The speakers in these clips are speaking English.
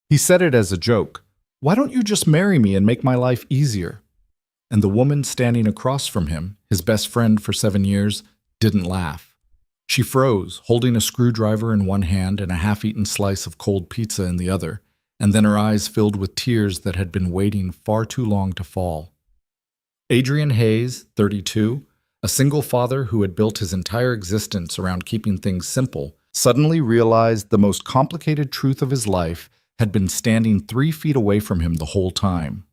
He said it as a joke. Why don't you just marry me and make my life easier? And the woman standing across from him, his best friend for 7 years, didn't laugh. She froze, holding a screwdriver in one hand and a half-eaten slice of cold pizza in the other, and then her eyes filled with tears that had been waiting far too long to fall. Adrian Hayes, 32, a single father who had built his entire existence around keeping things simple, suddenly realized the most complicated truth of his life had been standing 3 feet away from him the whole time.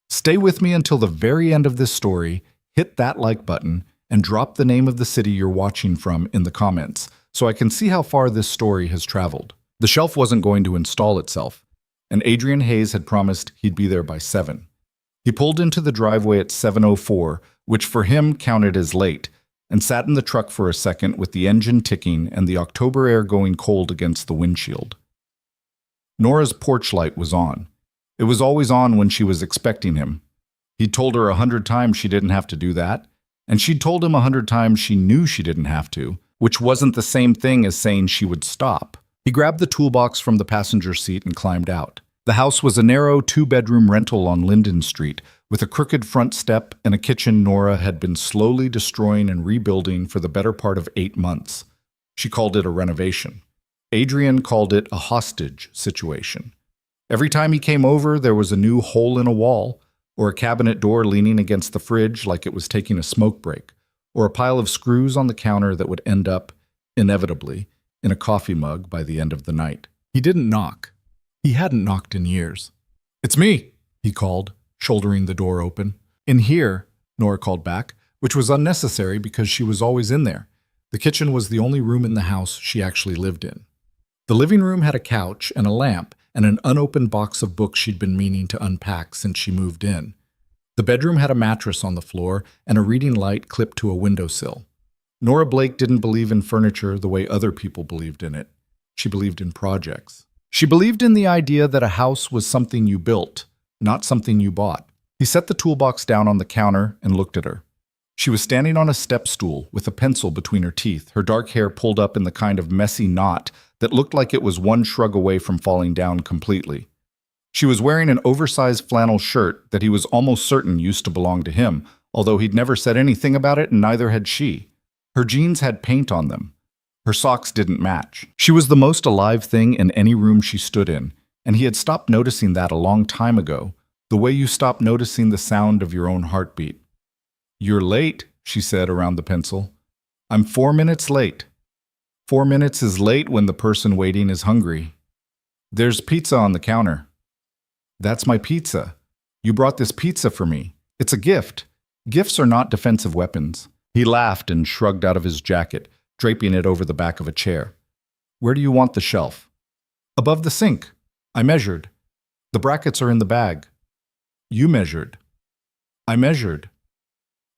Stay with me until the very end of this story, hit that like button, and drop the name of the city you're watching from in the comments so I can see how far this story has traveled. The shelf wasn't going to install itself, and Adrian Hayes had promised he'd be there by 7. He pulled into the driveway at 7:04, which for him counted as late, and sat in the truck for a second with the engine ticking and the October air going cold against the windshield. Nora's porch light was on. It was always on when she was expecting him. He'd told her 100 times she didn't have to do that, and she'd told him 100 times she knew she didn't have to, which wasn't the same thing as saying she would stop. He grabbed the toolbox from the passenger seat and climbed out. The house was a narrow 2-bedroom rental on Linden Street, with a crooked front step and a kitchen Nora had been slowly destroying and rebuilding for the better part of 8 months. She called it a renovation. Adrian called it a hostage situation. Every time he came over, there was a new hole in a wall, or a cabinet door leaning against the fridge like it was taking a smoke break, or a pile of screws on the counter that would end up, inevitably, in a coffee mug by the end of the night. He didn't knock. He hadn't knocked in years. "It's me," he called, shouldering the door open. "In here," Nora called back, which was unnecessary because she was always in there. The kitchen was the only room in the house she actually lived in. The living room had a couch and a lamp and an unopened box of books she'd been meaning to unpack since she moved in. The bedroom had a mattress on the floor and a reading light clipped to a windowsill. Nora Blake didn't believe in furniture the way other people believed in it. She believed in projects. She believed in the idea that a house was something you built, not something you bought. He set the toolbox down on the counter and looked at her. She was standing on a step stool with a pencil between her teeth, her dark hair pulled up in the kind of messy knot that looked like it was one shrug away from falling down completely. She was wearing an oversized flannel shirt that he was almost certain used to belong to him, although he'd never said anything about it and neither had she. Her jeans had paint on them. Her socks didn't match. She was the most alive thing in any room she stood in, and he had stopped noticing that a long time ago, the way you stop noticing the sound of your own heartbeat. "You're late," she said around the pencil. "I'm 4 minutes late." 4 minutes is late when the person waiting is hungry. "There's pizza on the counter." "That's my pizza. You brought this pizza for me. It's a gift. Gifts are not defensive weapons." He laughed and shrugged out of his jacket, draping it over the back of a chair. "Where do you want the shelf?" "Above the sink. I measured. The brackets are in the bag." "You measured." "I measured."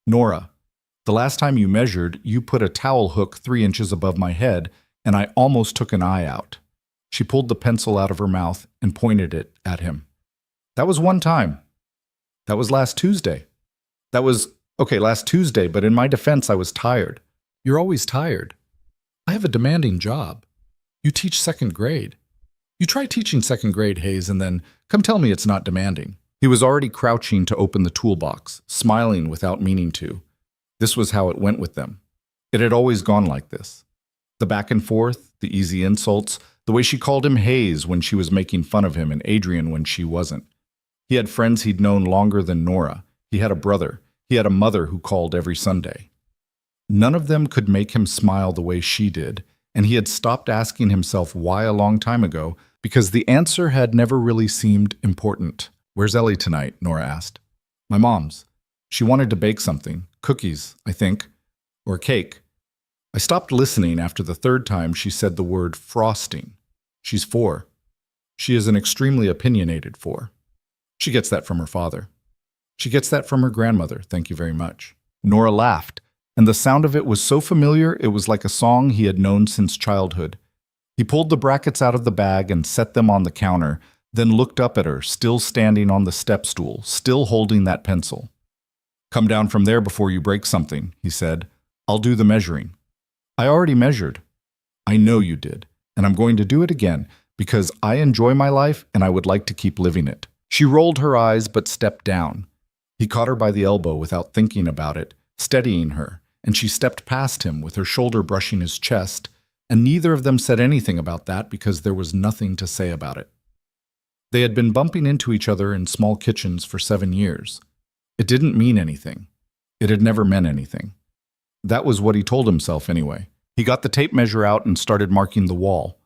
"Nora, the last time you measured, you put a towel hook 3 inches above my head, and I almost took an eye out." She pulled the pencil out of her mouth and pointed it at him. "That was one time. That was last Tuesday. That was, okay, last Tuesday, but in my defense, I was tired." "You're always tired. I have a demanding job. You teach 2nd grade. You try teaching 2nd grade, Hayes, and then come tell me it's not demanding." He was already crouching to open the toolbox, smiling without meaning to. This was how it went with them. It had always gone like this. The back and forth, the easy insults, the way she called him Hayes when she was making fun of him and Adrian when she wasn't. He had friends he'd known longer than Nora. He had a brother. He had a mother who called every Sunday. None of them could make him smile the way she did, and he had stopped asking himself why a long time ago because the answer had never really seemed important. "Where's Ellie tonight?" Nora asked. "My mom's. She wanted to bake something. Cookies, I think. Or cake." I stopped listening after the 3rd time she said the word frosting. She's 4. She is an extremely opinionated 4. She gets that from her father. She gets that from her grandmother, thank you very much. Nora laughed, and the sound of it was so familiar it was like a song he had known since childhood. He pulled the brackets out of the bag and set them on the counter, then looked up at her, still standing on the step stool, still holding that pencil. "Come down from there before you break something," he said. "I'll do the measuring." "I already measured." "I know you did, and I'm going to do it again, because I enjoy my life and I would like to keep living it. She rolled her eyes but stepped down. He caught her by the elbow without thinking about it, steadying her, and she stepped past him with her shoulder brushing his chest, and neither of them said anything about that because there was nothing to say about it. They had been bumping into each other in small kitchens for 7 years. It didn't mean anything. It had never meant anything. That was what he told himself anyway. He got the tape measure out and started marking the wall.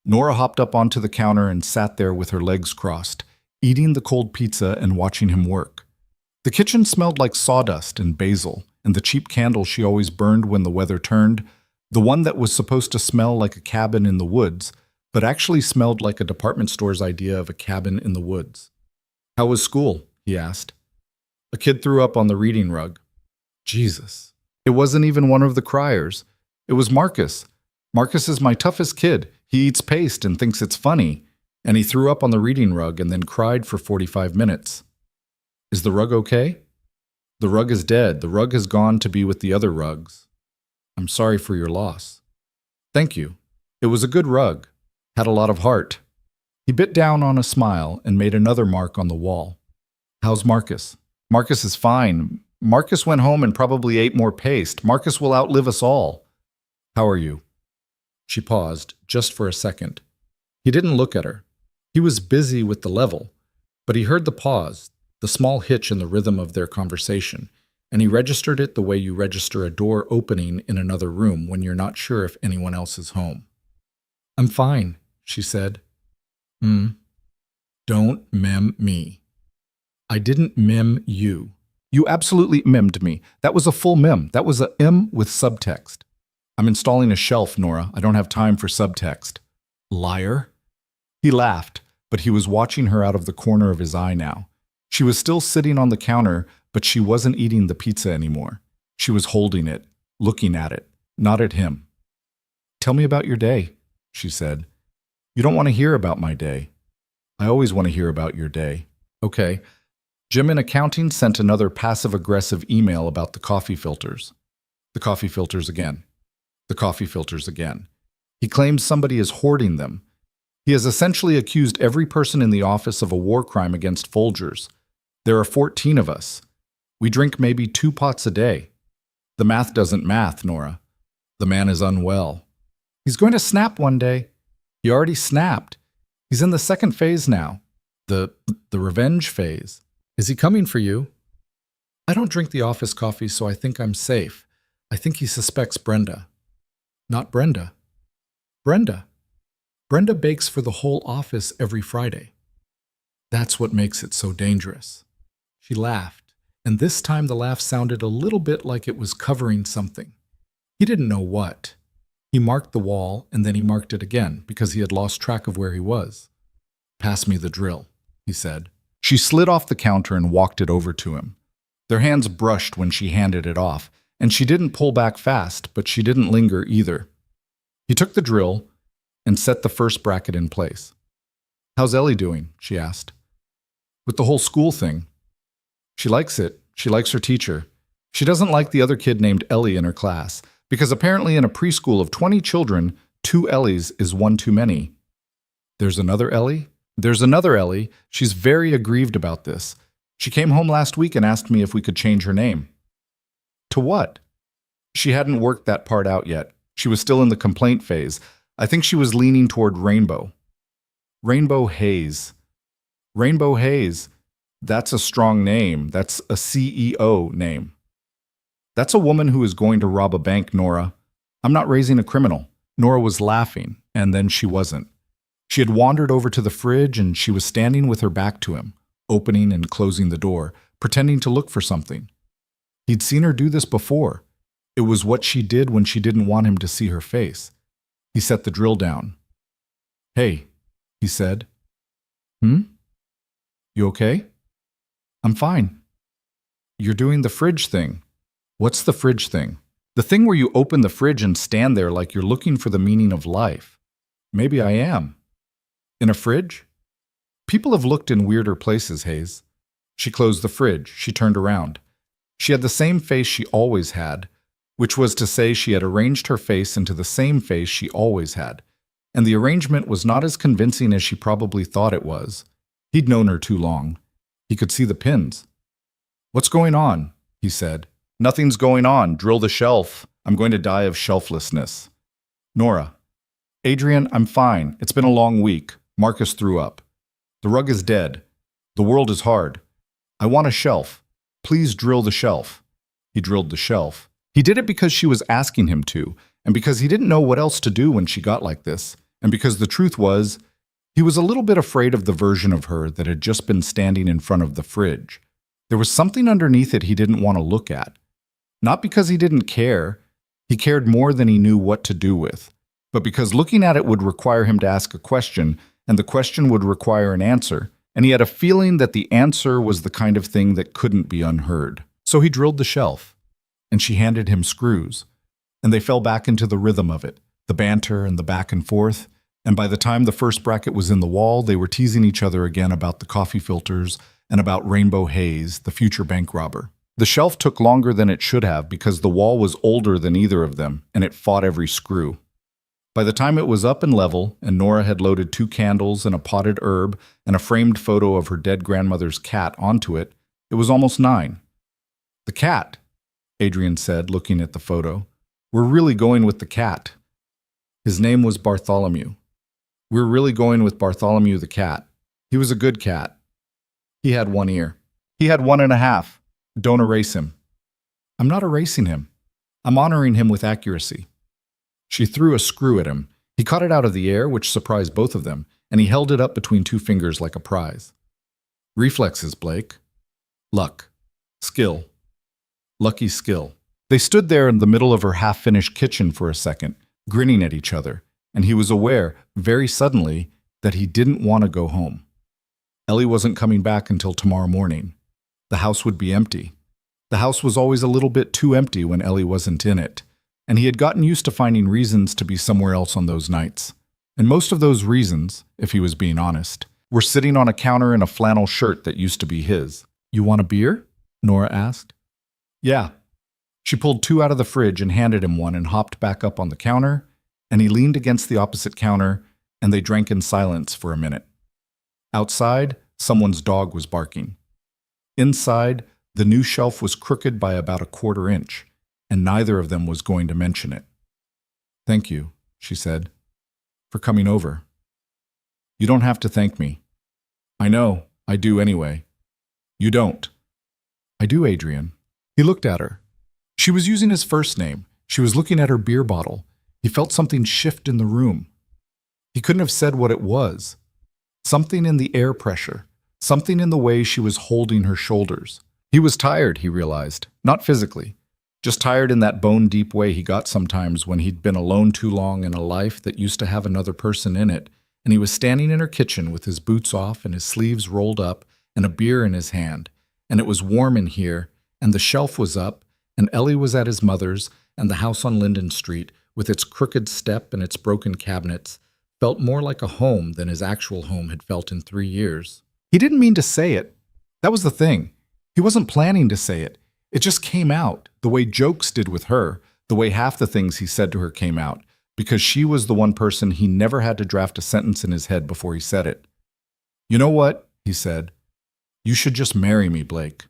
Nora hopped up onto the counter and sat there with her legs crossed, eating the cold pizza and watching him work. The kitchen smelled like sawdust and basil, and the cheap candle she always burned when the weather turned, the one that was supposed to smell like a cabin in the woods, but actually smelled like a department store's idea of a cabin in the woods. "How was school?" he asked. A kid threw up on the reading rug. Jesus. It wasn't even one of the criers. It was Marcus. Marcus is my toughest kid. He eats paste and thinks it's funny. And he threw up on the reading rug and then cried for 45 minutes. Is the rug okay? The rug is dead. The rug has gone to be with the other rugs. I'm sorry for your loss. Thank you. It was a good rug. Had a lot of heart. He bit down on a smile and made another mark on the wall. How's Marcus? Marcus is fine. Marcus went home and probably ate more paste. Marcus will outlive us all. How are you? She paused, just for a second. He didn't look at her. He was busy with the level, but he heard the pause, the small hitch in the rhythm of their conversation, and he registered it the way you register a door opening in another room when you're not sure if anyone else is home. I'm fine, she said. Don't mem me. I didn't mem you. You absolutely memmed me. That was a full mem. That was a M with subtext. I'm installing a shelf, Nora. I don't have time for subtext. Liar. He laughed, but he was watching her out of the corner of his eye now. She was still sitting on the counter, but she wasn't eating the pizza anymore. She was holding it, looking at it, not at him. Tell me about your day, she said. You don't want to hear about my day. I always want to hear about your day. Okay. Jim in accounting sent another passive-aggressive email about the coffee filters. The coffee filters again. The coffee filters again. He claims somebody is hoarding them. He has essentially accused every person in the office of a war crime against Folgers. There are 14 of us. We drink maybe 2 pots a day. The math doesn't math, Nora. The man is unwell. He's going to snap one day. He already snapped. He's in the second phase now. The revenge phase. Is he coming for you? I don't drink the office coffee, so I think I'm safe. I think he suspects Brenda. Not Brenda. Brenda. Brenda bakes for the whole office every Friday. That's what makes it so dangerous. She laughed, and this time the laugh sounded a little bit like it was covering something. He didn't know what. He marked the wall, and then he marked it again, because he had lost track of where he was. Pass me the drill, he said. She slid off the counter and walked it over to him. Their hands brushed when she handed it off, and she didn't pull back fast, but she didn't linger either. He took the drill and set the first bracket in place. How's Ellie doing? She asked. With the whole school thing. She likes it. She likes her teacher. She doesn't like the other kid named Ellie in her class, because apparently in a preschool of 20 children, 2 Ellies is one too many. There's another Ellie? There's another Ellie. She's very aggrieved about this. She came home last week and asked me if we could change her name. To what? She hadn't worked that part out yet. She was still in the complaint phase. I think she was leaning toward Rainbow. Rainbow Hayes. Rainbow Hayes. That's a strong name. That's a CEO name. That's a woman who is going to rob a bank, Nora. I'm not raising a criminal. Nora was laughing, and then she wasn't. She had wandered over to the fridge, and she was standing with her back to him, opening and closing the door, pretending to look for something. He'd seen her do this before. It was what she did when she didn't want him to see her face. He set the drill down. Hey, he said. You okay? I'm fine. You're doing the fridge thing. What's the fridge thing? The thing where you open the fridge and stand there like you're looking for the meaning of life. Maybe I am. In a fridge? People have looked in weirder places, Hayes. She closed the fridge. She turned around. She had the same face she always had, which was to say she had arranged her face into the same face she always had. and the arrangement was not as convincing as she probably thought it was. He'd known her too long. He could see the pins. "What's going on?" he said. "Nothing's going on. Drill the shelf. I'm going to die of shelflessness." Nora. "Adrian, I'm fine. It's been a long week." Marcus threw up. "The rug is dead. The world is hard. I want a shelf. Please drill the shelf." He drilled the shelf. He did it because she was asking him to, and because he didn't know what else to do when she got like this, and because the truth was, he was a little bit afraid of the version of her that had just been standing in front of the fridge. There was something underneath it he didn't want to look at. Not because he didn't care, he cared more than he knew what to do with, but because looking at it would require him to ask a question, and the question would require an answer, and he had a feeling that the answer was the kind of thing that couldn't be unheard. So he drilled the shelf, and she handed him screws, and they fell back into the rhythm of it, the banter and the back and forth, and by the time the first bracket was in the wall, they were teasing each other again about the coffee filters and about Rainbow Hayes, the future bank robber. The shelf took longer than it should have because the wall was older than either of them, and it fought every screw. By the time it was up and level, and Nora had loaded 2 candles and a potted herb and a framed photo of her dead grandmother's cat onto it, it was almost 9. "The cat," Adrian said, looking at the photo. "We're really going with the cat." His name was Bartholomew. "We're really going with Bartholomew the cat. He was a good cat. He had 1 ear. He had 1.5. Don't erase him." "I'm not erasing him. I'm honoring him with accuracy." She threw a screw at him. He caught it out of the air, which surprised both of them, and he held it up between 2 fingers like a prize. "Reflexes, Blake. Luck. Skill. Lucky skill." They stood there in the middle of her half-finished kitchen for a second, grinning at each other, and he was aware, very suddenly, that he didn't want to go home. Ellie wasn't coming back until tomorrow morning. The house would be empty. The house was always a little bit too empty when Ellie wasn't in it, and he had gotten used to finding reasons to be somewhere else on those nights. And most of those reasons, if he was being honest, were sitting on a counter in a flannel shirt that used to be his. "You want a beer?" Nora asked. "Yeah." She pulled 2 out of the fridge and handed him one and hopped back up on the counter, and he leaned against the opposite counter, and they drank in silence for a minute. Outside, someone's dog was barking. Inside, the new shelf was crooked by about a 1/4 inch, and neither of them was going to mention it. "Thank you," she said, "for coming over." "You don't have to thank me." "I know, I do anyway." "You don't." "I do, Adrian." He looked at her. She was using his first name. She was looking at her beer bottle. He felt something shift in the room. He couldn't have said what it was. Something in the air pressure. Something in the way she was holding her shoulders. He was tired, he realized. Not physically. Just tired in that bone-deep way he got sometimes when he'd been alone too long in a life that used to have another person in it, and he was standing in her kitchen with his boots off and his sleeves rolled up and a beer in his hand, and it was warm in here, and the shelf was up, and Ellie was at his mother's, and the house on Linden Street, with its crooked step and its broken cabinets, felt more like a home than his actual home had felt in 3 years. He didn't mean to say it. That was the thing. He wasn't planning to say it. It just came out, the way jokes did with her, the way half the things he said to her came out, because she was the one person he never had to draft a sentence in his head before he said it. "You know what?" he said. "You should just marry me, Blake.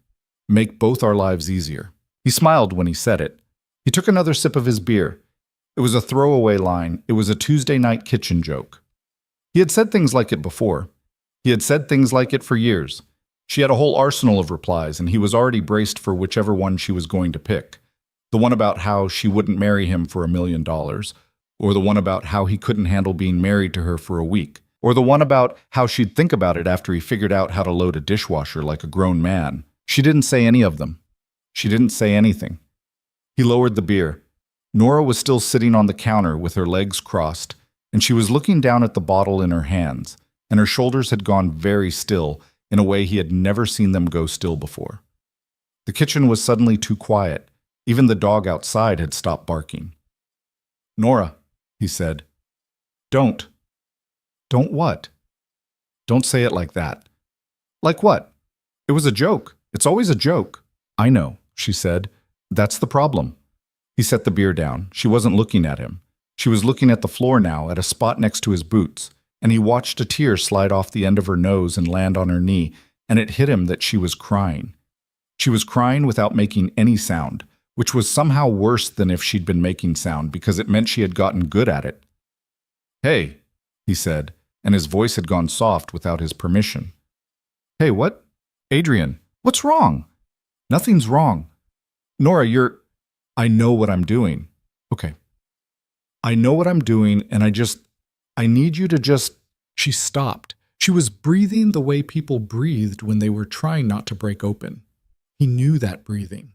Make both our lives easier." He smiled when he said it. He took another sip of his beer. It was a throwaway line. It was a Tuesday night kitchen joke. He had said things like it before. He had said things like it for years. She had a whole arsenal of replies, and he was already braced for whichever one she was going to pick. The one about how she wouldn't marry him for $1 million, or the one about how he couldn't handle being married to her for a week, or the one about how she'd think about it after he figured out how to load a dishwasher like a grown man. She didn't say any of them. She didn't say anything. He lowered the beer. Nora was still sitting on the counter with her legs crossed, and she was looking down at the bottle in her hands, and her shoulders had gone very still in a way he had never seen them go still before. The kitchen was suddenly too quiet. Even the dog outside had stopped barking. "Nora," he said. "Don't." "Don't what?" "Don't say it like that." "Like what?" "It was a joke. It's always a joke." "I know," she said. "That's the problem." He set the beer down. She wasn't looking at him. She was looking at the floor now, at a spot next to his boots, and he watched a tear slide off the end of her nose and land on her knee, and it hit him that she was crying. She was crying without making any sound, which was somehow worse than if she'd been making sound because it meant she had gotten good at it. "Hey," he said, and his voice had gone soft without his permission. "Hey, what? Adrian, what's wrong?" "Nothing's wrong. Nora, I know what I'm doing." "Okay. I know what I'm doing, and I need you to just..." She stopped. She was breathing the way people breathed when they were trying not to break open. He knew that breathing.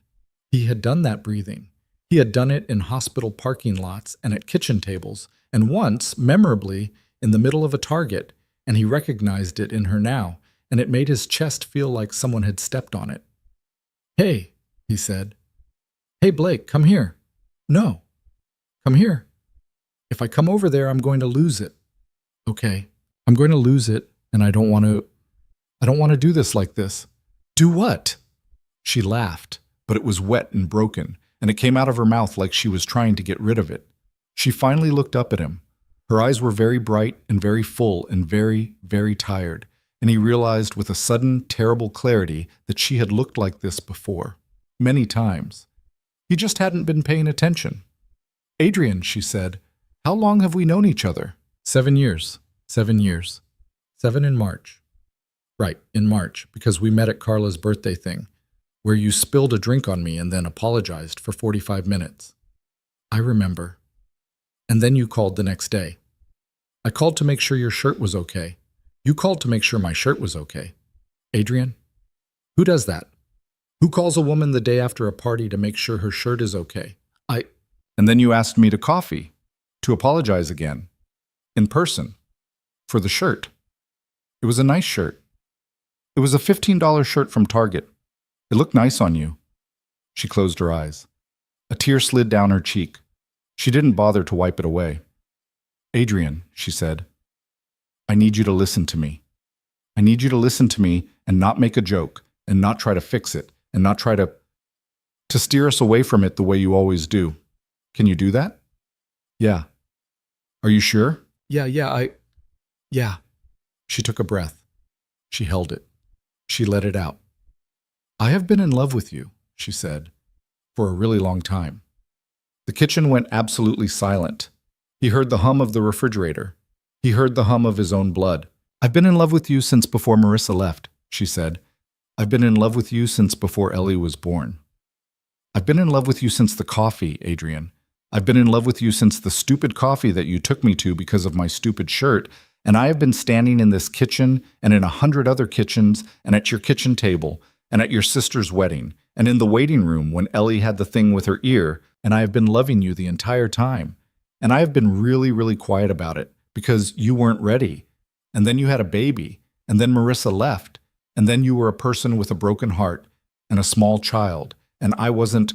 He had done that breathing. He had done it in hospital parking lots and at kitchen tables, and once, memorably, in the middle of a Target, and he recognized it in her now, and it made his chest feel like someone had stepped on it. "Hey," he said. "Hey, Blake, come here." "No." "Come here." "If I come over there, I'm going to lose it." "Okay, I'm going to lose it, and I don't want to do this like this." "Do what?" She laughed, but it was wet and broken, and it came out of her mouth like she was trying to get rid of it. She finally looked up at him. Her eyes were very bright and very full and very, very tired, and he realized with a sudden, terrible clarity that she had looked like this before, many times. He just hadn't been paying attention. "Adrian," she said, "how long have we known each other?" 7 years. 7 years. 7 in March. Right, in March, because we met at Carla's birthday thing, where you spilled a drink on me and then apologized for 45 minutes. "I remember." "And then you called the next day." "I called to make sure your shirt was okay." "You called to make sure my shirt was okay." "Adrian, who does that? Who calls a woman the day after a party to make sure her shirt is okay?" And then you asked me to coffee, to apologize again, in person, for the shirt. It was a nice shirt. It was a $15 shirt from Target. It looked nice on you. She closed her eyes. A tear slid down her cheek. She didn't bother to wipe it away. "Adrian," she said, "I need you to listen to me. I need you to listen to me and not make a joke, and not try to fix it, and not try to steer us away from it the way you always do. Can you do that?" "Yeah." "Are you sure?" Yeah. She took a breath. She held it. She let it out. "I have been in love with you," she said, "for a really long time." The kitchen went absolutely silent. He heard the hum of the refrigerator. He heard the hum of his own blood. "I've been in love with you since before Marissa left," she said. "I've been in love with you since before Ellie was born. I've been in love with you since the coffee, Adrian. I've been in love with you since the stupid coffee that you took me to because of my stupid shirt, and I have been standing in this kitchen and in 100 other kitchens and at your kitchen table and at your sister's wedding and in the waiting room when Ellie had the thing with her ear, and I have been loving you the entire time. And I have been really, really quiet about it because you weren't ready. And then you had a baby, and then Marissa left, and then you were a person with a broken heart and a small child, and I wasn't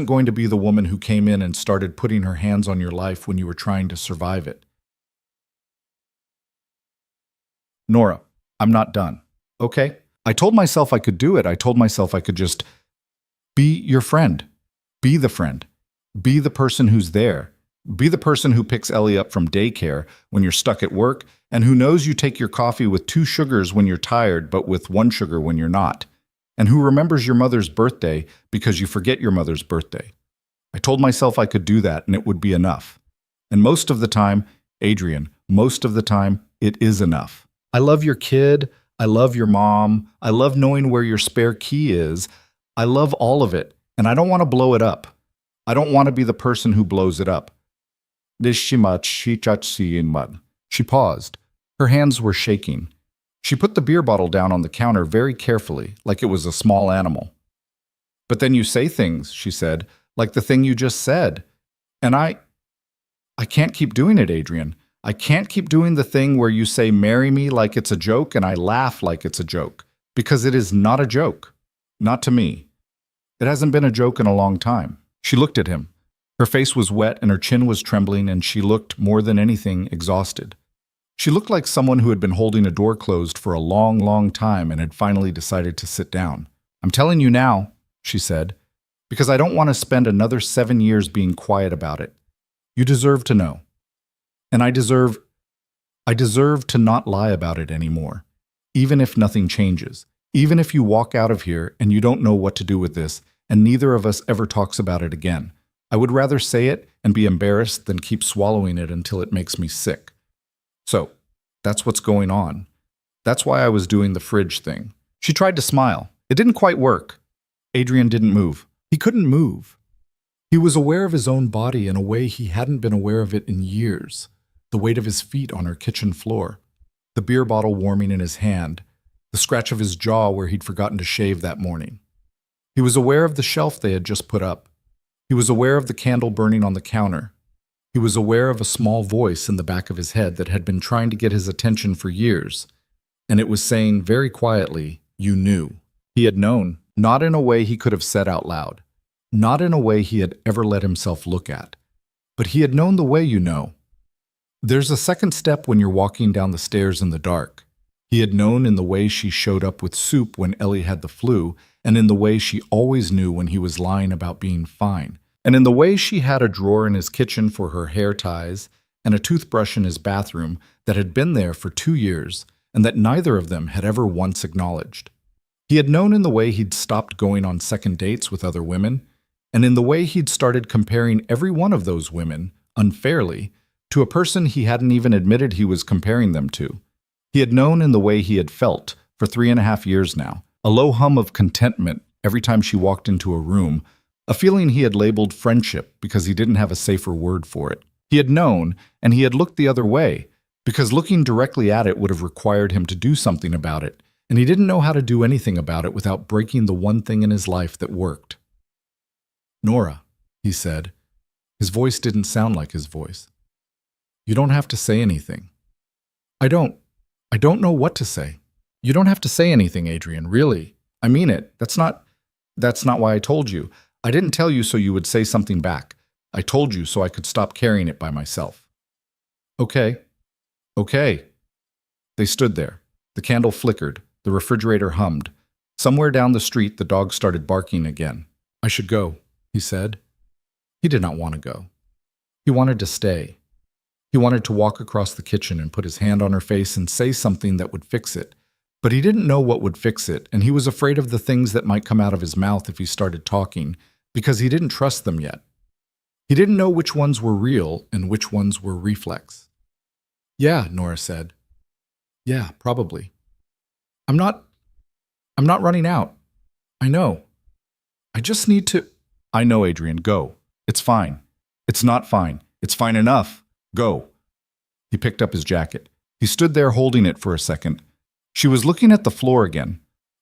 going to be the woman who came in and started putting her hands on your life when you were trying to survive it." "Nora, I'm not done, okay? I told myself I could do it. I told myself I could just be your friend. Be the friend. Be the person who's there. Be the person who picks Ellie up from daycare when you're stuck at work and who knows you take your coffee with 2 sugars when you're tired but with 1 sugar when you're not. And who remembers your mother's birthday because you forget your mother's birthday. I told myself I could do that and it would be enough. And most of the time, Adrian, most of the time, it is enough. I love your kid. I love your mom. I love knowing where your spare key is. I love all of it, and I don't want to blow it up. I don't want to be the person who blows it up." She paused. Her hands were shaking. She put the beer bottle down on the counter very carefully, like it was a small animal. "But then you say things," she said, "like the thing you just said. And I can't keep doing it, Adrian. I can't keep doing the thing where you say marry me like it's a joke and I laugh like it's a joke. Because it is not a joke. Not to me. It hasn't been a joke in a long time." She looked at him. Her face was wet and her chin was trembling, and she looked, more than anything, exhausted. She looked like someone who had been holding a door closed for a long, long time and had finally decided to sit down. "I'm telling you now," she said, "because I don't want to spend another 7 years being quiet about it. You deserve to know. And I deserve to not lie about it anymore, even if nothing changes. Even if you walk out of here and you don't know what to do with this, and neither of us ever talks about it again. I would rather say it and be embarrassed than keep swallowing it until it makes me sick. So, that's what's going on. That's why I was doing the fridge thing. She tried to smile. It didn't quite work. Adrian didn't move. He couldn't move. He was aware of his own body in a way he hadn't been aware of it in years. The weight of his feet on her kitchen floor, the beer bottle warming in his hand, the scratch of his jaw where he'd forgotten to shave that morning. He was aware of the shelf they had just put up. He was aware of the candle burning on the counter. He was aware of a small voice in the back of his head that had been trying to get his attention for years, and it was saying very quietly, "You knew." He had known, not in a way he could have said out loud, not in a way he had ever let himself look at, but he had known the way you know. There's a second step when you're walking down the stairs in the dark. He had known in the way she showed up with soup when Ellie had the flu, and in the way she always knew when he was lying about being fine, and in the way she had a drawer in his kitchen for her hair ties and a toothbrush in his bathroom that had been there for 2 years and that neither of them had ever once acknowledged. He had known in the way he'd stopped going on second dates with other women, and in the way he'd started comparing every one of those women, unfairly, to a person he hadn't even admitted he was comparing them to. He had known in the way he had felt for 3.5 years now, a low hum of contentment every time she walked into a room, a feeling he had labeled friendship because he didn't have a safer word for it. He had known, and he had looked the other way, because looking directly at it would have required him to do something about it, and he didn't know how to do anything about it without breaking the one thing in his life that worked. "Nora," he said. His voice didn't sound like his voice. "You don't have to say anything." I don't know what to say." "You don't have to say anything, Adrian, really. I mean it. That's not why I told you. I didn't tell you so you would say something back. I told you so I could stop carrying it by myself." Okay. They stood there. The candle flickered. The refrigerator hummed. Somewhere down the street, the dog started barking again. "I should go," he said. He did not want to go. He wanted to stay. He wanted to walk across the kitchen and put his hand on her face and say something that would fix it. But he didn't know what would fix it, and he was afraid of the things that might come out of his mouth if he started talking, because he didn't trust them yet. He didn't know which ones were real and which ones were reflex. "Yeah," Nora said. "Yeah, probably. I'm not running out. I know. I just need to—" "I know, Adrian, go. It's fine. It's not fine. It's fine enough. Go." He picked up his jacket. He stood there holding it for a second. She was looking at the floor again.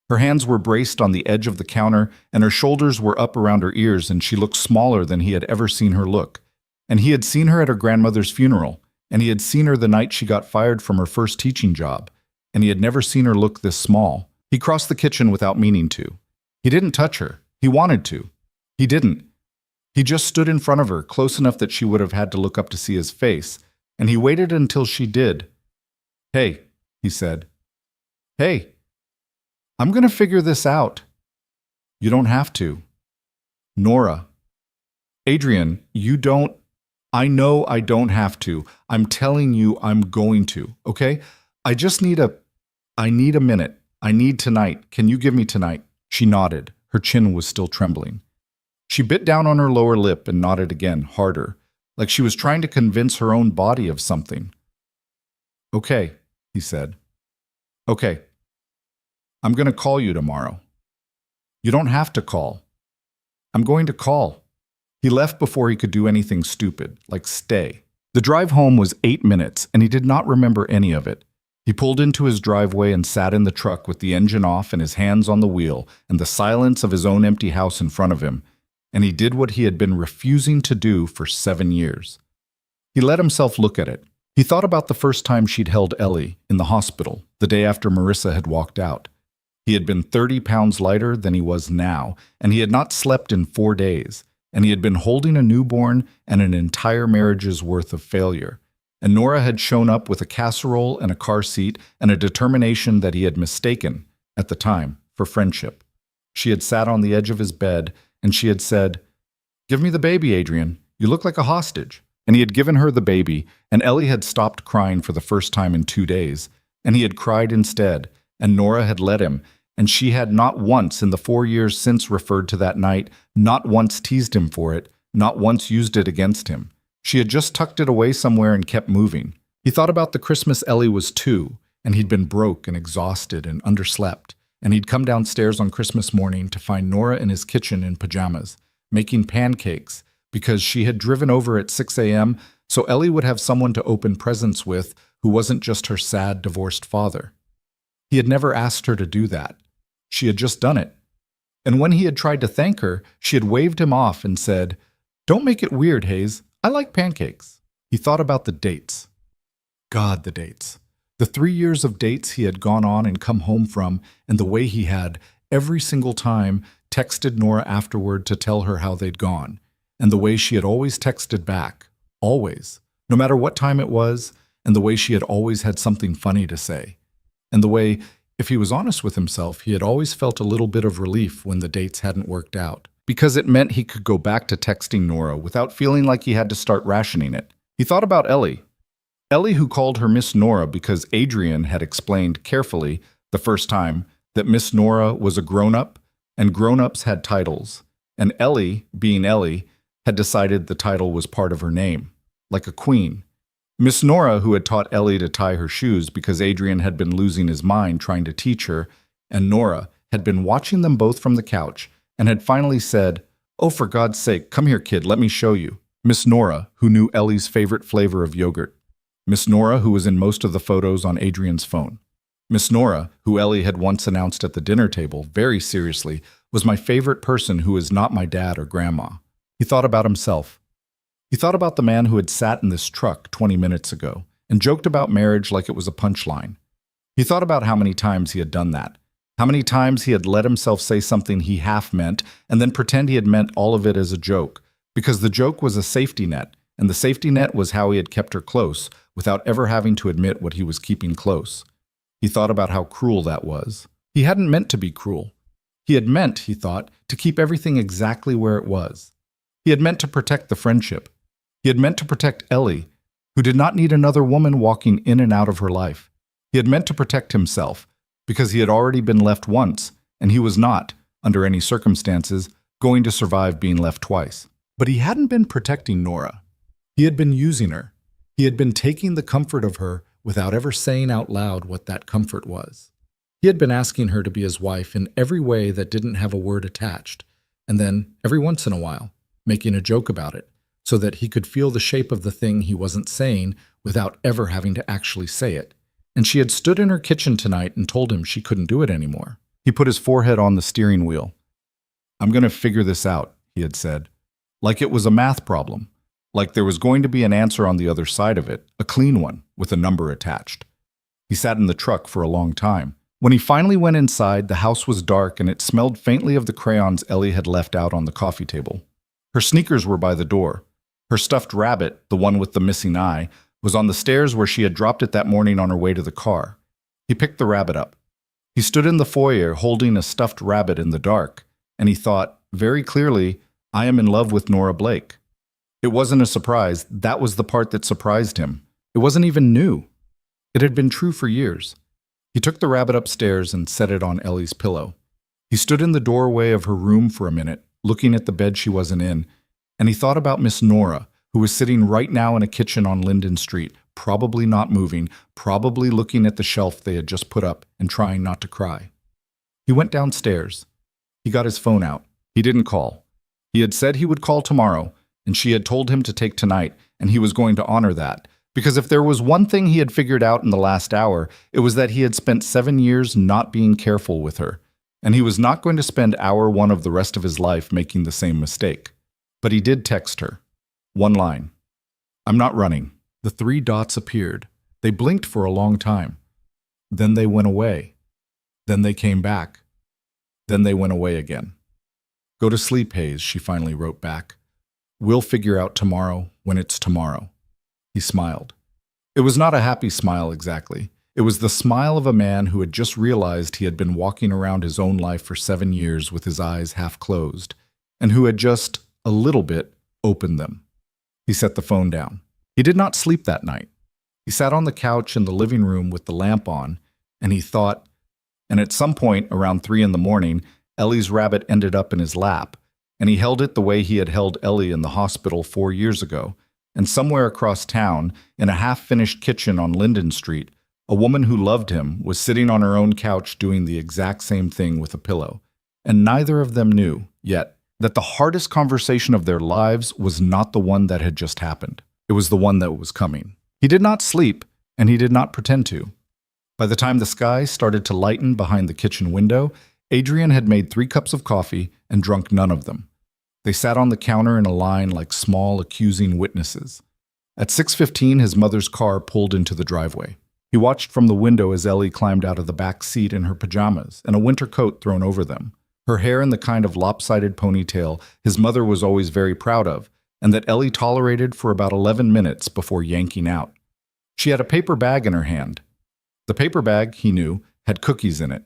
Her hands were braced on the edge of the counter, and her shoulders were up around her ears, and she looked smaller than he had ever seen her look. And he had seen her at her grandmother's funeral, and he had seen her the night she got fired from her first teaching job, and he had never seen her look this small. He crossed the kitchen without meaning to. He didn't touch her. He wanted to. He didn't. He just stood in front of her, close enough that she would have had to look up to see his face, and he waited until she did. "Hey," he said. "Hey, I'm going to figure this out." "You don't have to." "Nora." "Adrian, you don't—" "I know I don't have to. I'm telling you I'm going to, okay? I need a minute. I need tonight. Can you give me tonight?" She nodded. Her chin was still trembling. She bit down on her lower lip and nodded again, harder, like she was trying to convince her own body of something. "Okay," he said. "Okay. I'm going to call you tomorrow." "You don't have to call." "I'm going to call." He left before he could do anything stupid, like stay. The drive home was 8 minutes, and he did not remember any of it. He pulled into his driveway and sat in the truck with the engine off and his hands on the wheel and the silence of his own empty house in front of him, and he did what he had been refusing to do for 7 years. He let himself look at it. He thought about the first time she'd held Ellie in the hospital, the day after Marissa had walked out. He had been 30 pounds lighter than he was now, and he had not slept in 4 days, and he had been holding a newborn and an entire marriage's worth of failure. And Nora had shown up with a casserole and a car seat and a determination that he had mistaken, at the time, for friendship. She had sat on the edge of his bed, and she had said, "Give me the baby, Adrian. You look like a hostage." and he had given her the baby, and Ellie had stopped crying for the first time in 2 days, and he had cried instead, and Nora had let him, and she had not once in the 4 years since referred to that night, not once teased him for it, not once used it against him. She had just tucked it away somewhere and kept moving. He thought about the Christmas Ellie was 2, and he'd been broke and exhausted and underslept, and he'd come downstairs on Christmas morning to find Nora in his kitchen in pajamas, making pancakes, because she had driven over at 6 a.m. so Ellie would have someone to open presents with who wasn't just her sad, divorced father. He had never asked her to do that. She had just done it. And when he had tried to thank her, she had waved him off and said, "Don't make it weird, Hayes. I like pancakes." He thought about the dates. God, the dates. The 3 years of dates he had gone on and come home from, and the way he had, every single time, texted Nora afterward to tell her how they'd gone, and the way she had always texted back, always, no matter what time it was, and the way she had always had something funny to say, and the way, if he was honest with himself, he had always felt a little bit of relief when the dates hadn't worked out, because it meant he could go back to texting Nora without feeling like he had to start rationing it. He thought about Ellie. Ellie, who called her Miss Nora because Adrian had explained carefully the first time that Miss Nora was a grown-up and grown-ups had titles, and Ellie, being Ellie, had decided the title was part of her name, like a queen. Miss Nora, who had taught Ellie to tie her shoes because Adrian had been losing his mind trying to teach her, and Nora had been watching them both from the couch and had finally said, "Oh, for God's sake, come here, kid, let me show you." Miss Nora, who knew Ellie's favorite flavor of yogurt. Miss Nora, who was in most of the photos on Adrian's phone. Miss Nora, who Ellie had once announced at the dinner table, very seriously, was my favorite person who is not my dad or grandma. He thought about himself. He thought about the man who had sat in this truck 20 minutes ago and joked about marriage like it was a punchline. He thought about how many times he had done that, how many times he had let himself say something he half meant and then pretend he had meant all of it as a joke, because the joke was a safety net, and the safety net was how he had kept her close without ever having to admit what he was keeping close. He thought about how cruel that was. He hadn't meant to be cruel. He had meant, he thought, to keep everything exactly where it was. He had meant to protect the friendship. He had meant to protect Ellie, who did not need another woman walking in and out of her life. He had meant to protect himself, because he had already been left once, and he was not, under any circumstances, going to survive being left twice. But he hadn't been protecting Nora. He had been using her. He had been taking the comfort of her without ever saying out loud what that comfort was. He had been asking her to be his wife in every way that didn't have a word attached, and then, every once in a while, making a joke about it, so that he could feel the shape of the thing he wasn't saying without ever having to actually say it. And she had stood in her kitchen tonight and told him she couldn't do it anymore. He put his forehead on the steering wheel. "I'm going to figure this out," he had said, like it was a math problem, like there was going to be an answer on the other side of it, a clean one, with a number attached. He sat in the truck for a long time. When he finally went inside, the house was dark and it smelled faintly of the crayons Ellie had left out on the coffee table. Her sneakers were by the door. Her stuffed rabbit, the one with the missing eye, was on the stairs where she had dropped it that morning on her way to the car. He picked the rabbit up. He stood in the foyer holding a stuffed rabbit in the dark, and he thought, very clearly, I am in love with Nora Blake. It wasn't a surprise. That was the part that surprised him. It wasn't even new. It had been true for years. He took the rabbit upstairs and set it on Ellie's pillow. He stood in the doorway of her room for a minute, looking at the bed she wasn't in, and he thought about Miss Nora, who was sitting right now in a kitchen on Linden Street, probably not moving, probably looking at the shelf they had just put up and trying not to cry. He went downstairs. He got his phone out. He didn't call. He had said he would call tomorrow, and she had told him to take tonight, and he was going to honor that. Because if there was one thing he had figured out in the last hour, it was that he had spent 7 years not being careful with her, and he was not going to spend hour one of the rest of his life making the same mistake. But he did text her. One line. "I'm not running." The 3 dots appeared. They blinked for a long time. Then they went away. Then they came back. Then they went away again. "Go to sleep, Hayes," she finally wrote back. "We'll figure out tomorrow when it's tomorrow." He smiled. It was not a happy smile exactly. It was the smile of a man who had just realized he had been walking around his own life for 7 years with his eyes half closed, and who had just, a little bit, opened them. He set the phone down. He did not sleep that night. He sat on the couch in the living room with the lamp on, and he thought, and at some point around 3 in the morning, Ellie's rabbit ended up in his lap, and he held it the way he had held Ellie in the hospital 4 years ago, and somewhere across town, in a half-finished kitchen on Linden Street, a woman who loved him was sitting on her own couch doing the exact same thing with a pillow. And neither of them knew, yet, that the hardest conversation of their lives was not the one that had just happened. It was the one that was coming. He did not sleep, and he did not pretend to. By the time the sky started to lighten behind the kitchen window, Adrian had made 3 cups of coffee and drunk none of them. They sat on the counter in a line like small, accusing witnesses. At 6:15, his mother's car pulled into the driveway. He watched from the window as Ellie climbed out of the back seat in her pajamas and a winter coat thrown over them, her hair in the kind of lopsided ponytail his mother was always very proud of, and that Ellie tolerated for about 11 minutes before yanking out. She had a paper bag in her hand. The paper bag, he knew, had cookies in it.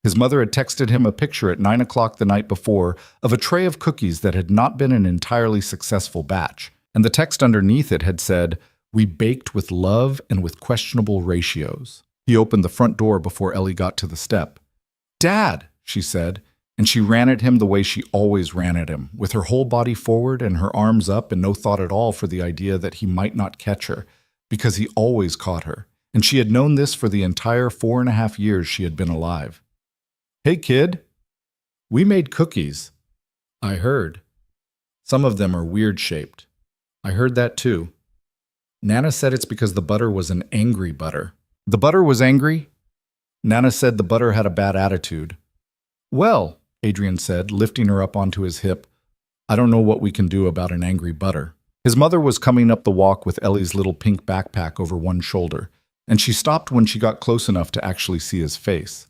His mother had texted him a picture at 9 o'clock the night before of a tray of cookies that had not been an entirely successful batch, and the text underneath it had said, "We baked with love and with questionable ratios." He opened the front door before Ellie got to the step. "Dad," she said, and she ran at him the way she always ran at him, with her whole body forward and her arms up and no thought at all for the idea that he might not catch her, because he always caught her, and she had known this for the entire 4.5 years she had been alive. "Hey, kid. We made cookies." "I heard. Some of them are weird-shaped." "I heard that too." Nana said it's because the butter was an angry butter. "The butter was angry?" Nana said the butter had a bad attitude. "Well," Adrian said, lifting her up onto his hip, "I don't know what we can do about an angry butter." His mother was coming up the walk with Ellie's little pink backpack over one shoulder, and she stopped when she got close enough to actually see his face.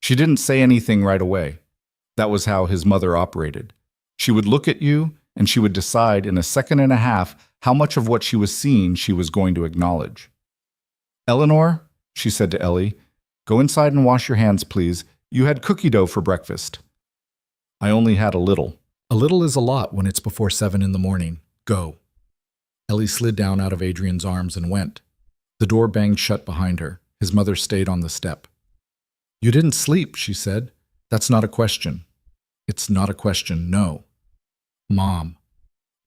She didn't say anything right away. That was how his mother operated. She would look at you, and she would decide in a second and a half how much of what she was seeing she was going to acknowledge. "Eleanor," she said to Ellie, "go inside and wash your hands, please. You had cookie dough for breakfast." "I only had a little." "A little is a lot when it's before 7 in the morning. Go." Ellie slid down out of Adrian's arms and went. The door banged shut behind her. His mother stayed on the step. "You didn't sleep," she said. "That's not a question." "It's not a question, no." "Mom."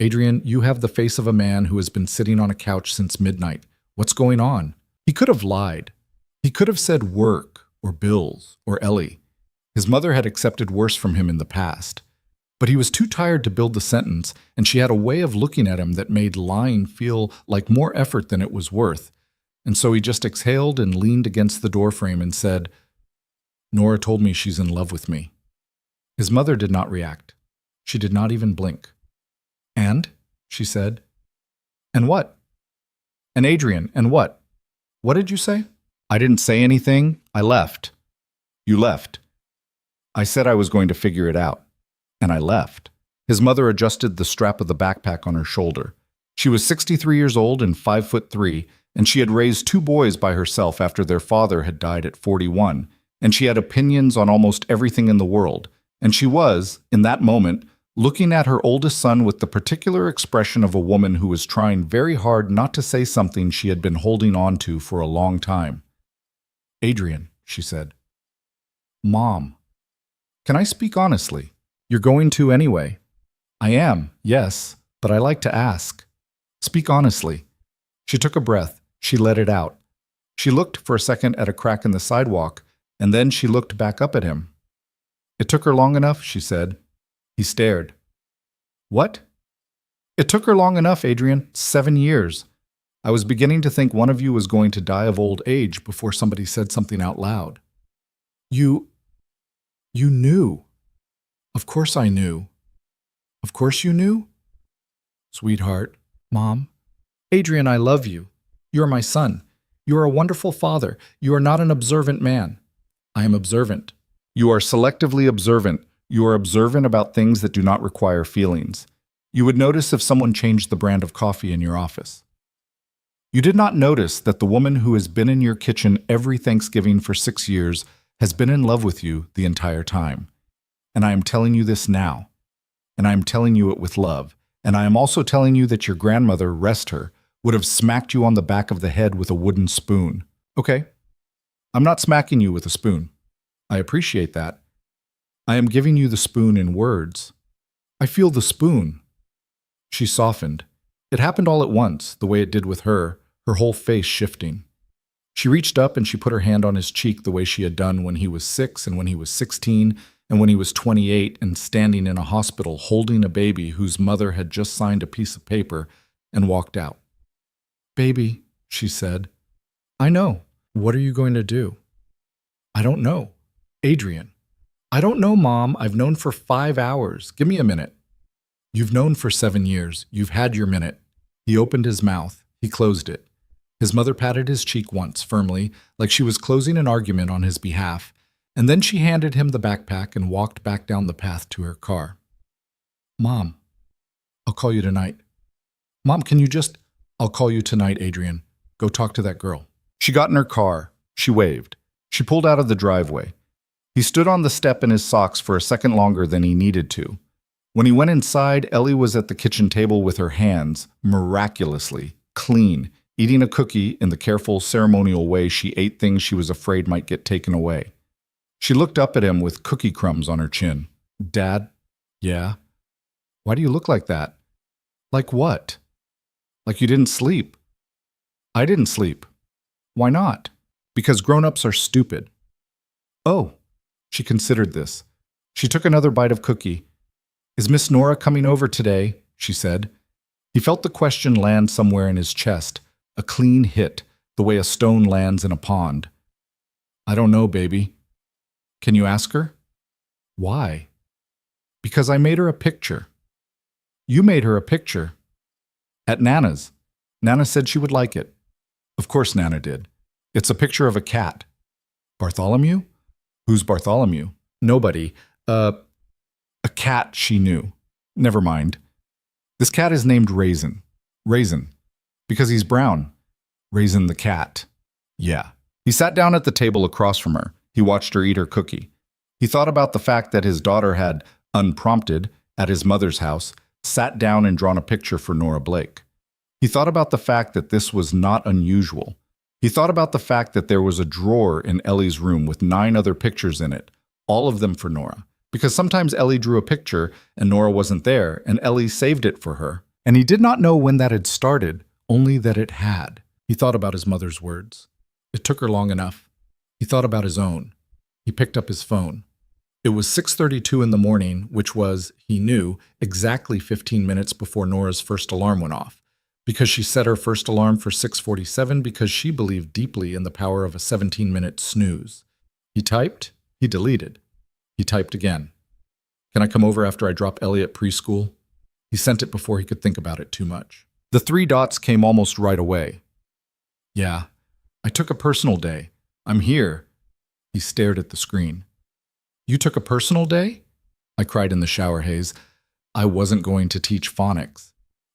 "Adrian, you have the face of a man who has been sitting on a couch since midnight. What's going on?" He could have lied. He could have said work, or bills, or Ellie. His mother had accepted worse from him in the past. But he was too tired to build the sentence, and she had a way of looking at him that made lying feel like more effort than it was worth. And so he just exhaled and leaned against the doorframe and said, "Nora told me she's in love with me." His mother did not react. She did not even blink. "And?" she said. "And what?" "And Adrian, and what?" "What did you say?" "I didn't say anything. I left." "You left." "I said I was going to figure it out. And I left." His mother adjusted the strap of the backpack on her shoulder. She was 63 years old and 5'3", and she had raised 2 boys by herself after their father had died at 41, and she had opinions on almost everything in the world. And she was, in that moment, looking at her oldest son with the particular expression of a woman who was trying very hard not to say something she had been holding on to for a long time. "Adrian," she said. "Mom." "Can I speak honestly? You're going to anyway." "I am, yes, but I like to ask." "Speak honestly." She took a breath. She let it out. She looked for a second at a crack in the sidewalk, and then she looked back up at him. "It took her long enough," she said. He stared. "What?" "It took her long enough, Adrian. 7 years. I was beginning to think one of you was going to die of old age before somebody said something out loud." You knew." "Of course I knew." "Of course you knew?" "Sweetheart." "Mom." "Adrian, I love you. You are my son. You are a wonderful father. You are not an observant man." "I am observant." "You are selectively observant. You are observant about things that do not require feelings. You would notice if someone changed the brand of coffee in your office. You did not notice that the woman who has been in your kitchen every Thanksgiving for 6 years has been in love with you the entire time. And I am telling you this now. And I am telling you it with love. And I am also telling you that your grandmother, rest her, would have smacked you on the back of the head with a wooden spoon. Okay, I'm not smacking you with a spoon. I appreciate that. I am giving you the spoon in words. I feel the spoon. She softened. It happened all at once, the way it did with her whole face shifting. She reached up and she put her hand on his cheek the way she had done when he was 6 and when he was 16 and when he was 28 and standing in a hospital holding a baby whose mother had just signed a piece of paper and walked out. Baby, she said, I know. What are you going to do? I don't know. Adrian. I don't know, Mom. I've known for 5 hours. Give me a minute. You've known for 7 years. You've had your minute. He opened his mouth. He closed it. His mother patted his cheek once, firmly, like she was closing an argument on his behalf, and then she handed him the backpack and walked back down the path to her car. Mom, I'll call you tonight. Mom, can you just... I'll call you tonight, Adrian. Go talk to that girl. She got in her car. She waved. She pulled out of the driveway. He stood on the step in his socks for a second longer than he needed to. When he went inside, Ellie was at the kitchen table with her hands, miraculously, clean, eating a cookie in the careful, ceremonial way she ate things she was afraid might get taken away. She looked up at him with cookie crumbs on her chin. Dad? Yeah? Why do you look like that? Like what? Like you didn't sleep. I didn't sleep. Why not? Because grown-ups are stupid. Oh, she considered this. She took another bite of cookie. Is Miss Nora coming over today? She said. He felt the question land somewhere in his chest, a clean hit, the way a stone lands in a pond. I don't know, baby. Can you ask her? Why? Because I made her a picture. You made her a picture. At Nana's. Nana said she would like it. Of course Nana did. It's a picture of a cat. Bartholomew? Who's Bartholomew? Nobody. A cat she knew. Never mind. This cat is named Raisin. Raisin. Because he's brown. Raisin the cat. Yeah. He sat down at the table across from her. He watched her eat her cookie. He thought about the fact that his daughter had, unprompted, at his mother's house, sat down and drawn a picture for Nora Blake. He thought about the fact that this was not unusual. He thought about the fact that there was a drawer in Ellie's room with 9 other pictures in it, all of them for Nora. Because sometimes Ellie drew a picture and Nora wasn't there, and Ellie saved it for her. And he did not know when that had started, only that it had. He thought about his mother's words. It took her long enough. He thought about his own. He picked up his phone. It was 6:32 in the morning, which was, he knew, exactly 15 minutes before Nora's first alarm went off. Because she set her first alarm for 6:47 because she believed deeply in the power of a 17-minute snooze. He typed. He deleted. He typed again. Can I come over after I drop Ellie at preschool? He sent it before he could think about it too much. The 3 dots came almost right away. Yeah, I took a personal day. I'm here. He stared at the screen. You took a personal day? I cried in the shower haze. I wasn't going to teach phonics.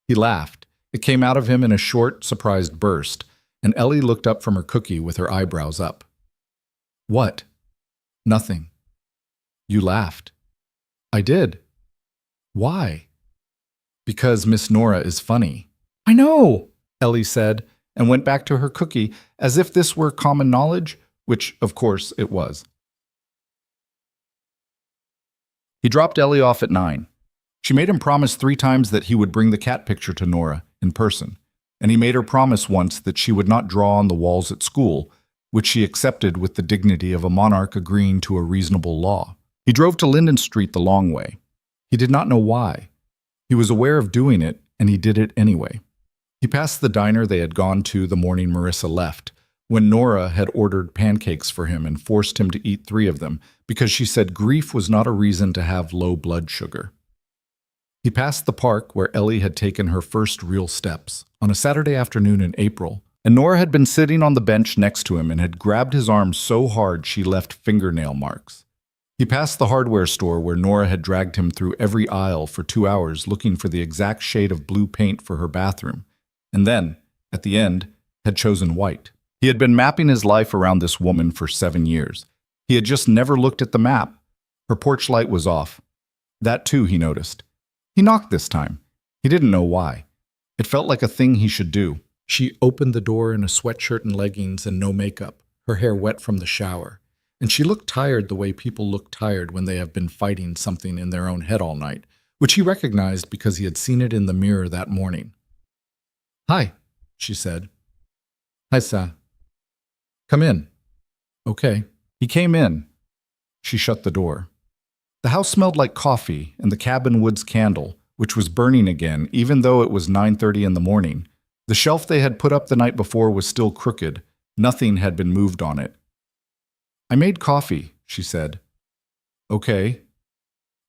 He laughed. It came out of him in a short, surprised burst, and Ellie looked up from her cookie with her eyebrows up. What? Nothing. You laughed. I did. Why? Because Miss Nora is funny. I know, Ellie said, and went back to her cookie as if this were common knowledge, which, of course, it was. He dropped Ellie off at 9. She made him promise 3 times that he would bring the cat picture to Nora in person, and he made her promise once that she would not draw on the walls at school, which she accepted with the dignity of a monarch agreeing to a reasonable law. He drove to Linden Street the long way. He did not know why. He was aware of doing it, and he did it anyway. He passed the diner they had gone to the morning Marissa left, when Nora had ordered pancakes for him and forced him to eat 3 of them because she said grief was not a reason to have low blood sugar. He passed the park where Ellie had taken her first real steps, on a Saturday afternoon in April, and Nora had been sitting on the bench next to him and had grabbed his arm so hard she left fingernail marks. He passed the hardware store where Nora had dragged him through every aisle for 2 hours looking for the exact shade of blue paint for her bathroom, and then, at the end, had chosen white. He had been mapping his life around this woman for 7 years. He had just never looked at the map. Her porch light was off. That too, he noticed. He knocked this time. He didn't know why. It felt like a thing he should do. She opened the door in a sweatshirt and leggings and no makeup, her hair wet from the shower. And she looked tired the way people look tired when they have been fighting something in their own head all night, which he recognized because he had seen it in the mirror that morning. "Hi," she said. "Hi, Sa. Come in." "Okay." He came in. She shut the door. The house smelled like coffee and the cabin wood's candle, which was burning again even though it was 9:30 in the morning. The shelf they had put up the night before was still crooked. Nothing had been moved on it. "I made coffee," she said. "Okay.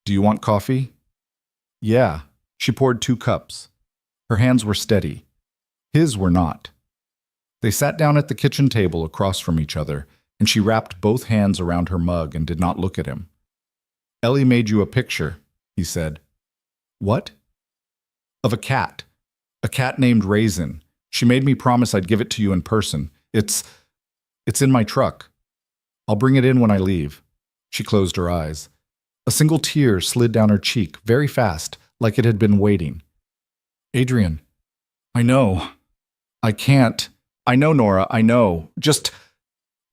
Do you want coffee?" "Yeah." She poured 2 cups. Her hands were steady. His were not. They sat down at the kitchen table across from each other, and she wrapped both hands around her mug and did not look at him. "Ellie made you a picture," he said. "What?" "Of a cat. A cat named Raisin. She made me promise I'd give it to you in person. It's in my truck. I'll bring it in when I leave." She closed her eyes. A single tear slid down her cheek, very fast, like it had been waiting. "Adrian, I know. I can't. I know, Nora, I know. Just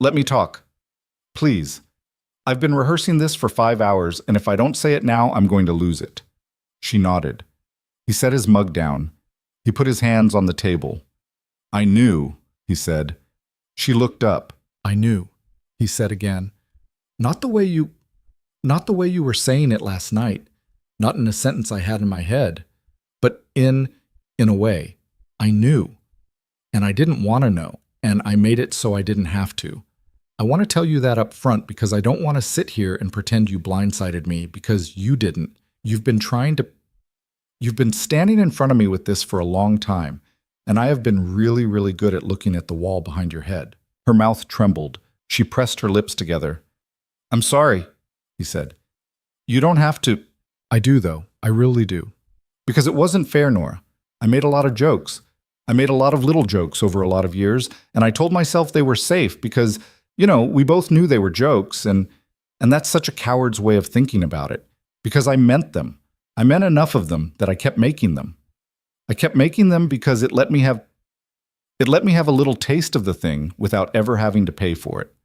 let me talk. Please. I've been rehearsing this for 5 hours, and if I don't say it now, I'm going to lose it." She nodded. He set his mug down. He put his hands on the table. "I knew," he said. She looked up. "I knew," he said again. Not the way you were saying it last night, not in a sentence I had in my head, but in a way. I knew. And I didn't want to know, and I made it so I didn't have to. I want to tell you that up front because I don't want to sit here and pretend you blindsided me because you didn't. You've been standing in front of me with this for a long time, and I have been really, really good at looking at the wall behind your head." Her mouth trembled. She pressed her lips together. "I'm sorry," he said. "You don't have to." "I do, though. I really do. Because it wasn't fair, Nora. I made a lot of jokes. I made a lot of little jokes over a lot of years, and I told myself they were safe because, we both knew they were jokes, and that's such a coward's way of thinking about it. Because I meant them. I meant enough of them that I kept making them. I kept making them because it let me have a little taste of the thing without ever having to pay for it.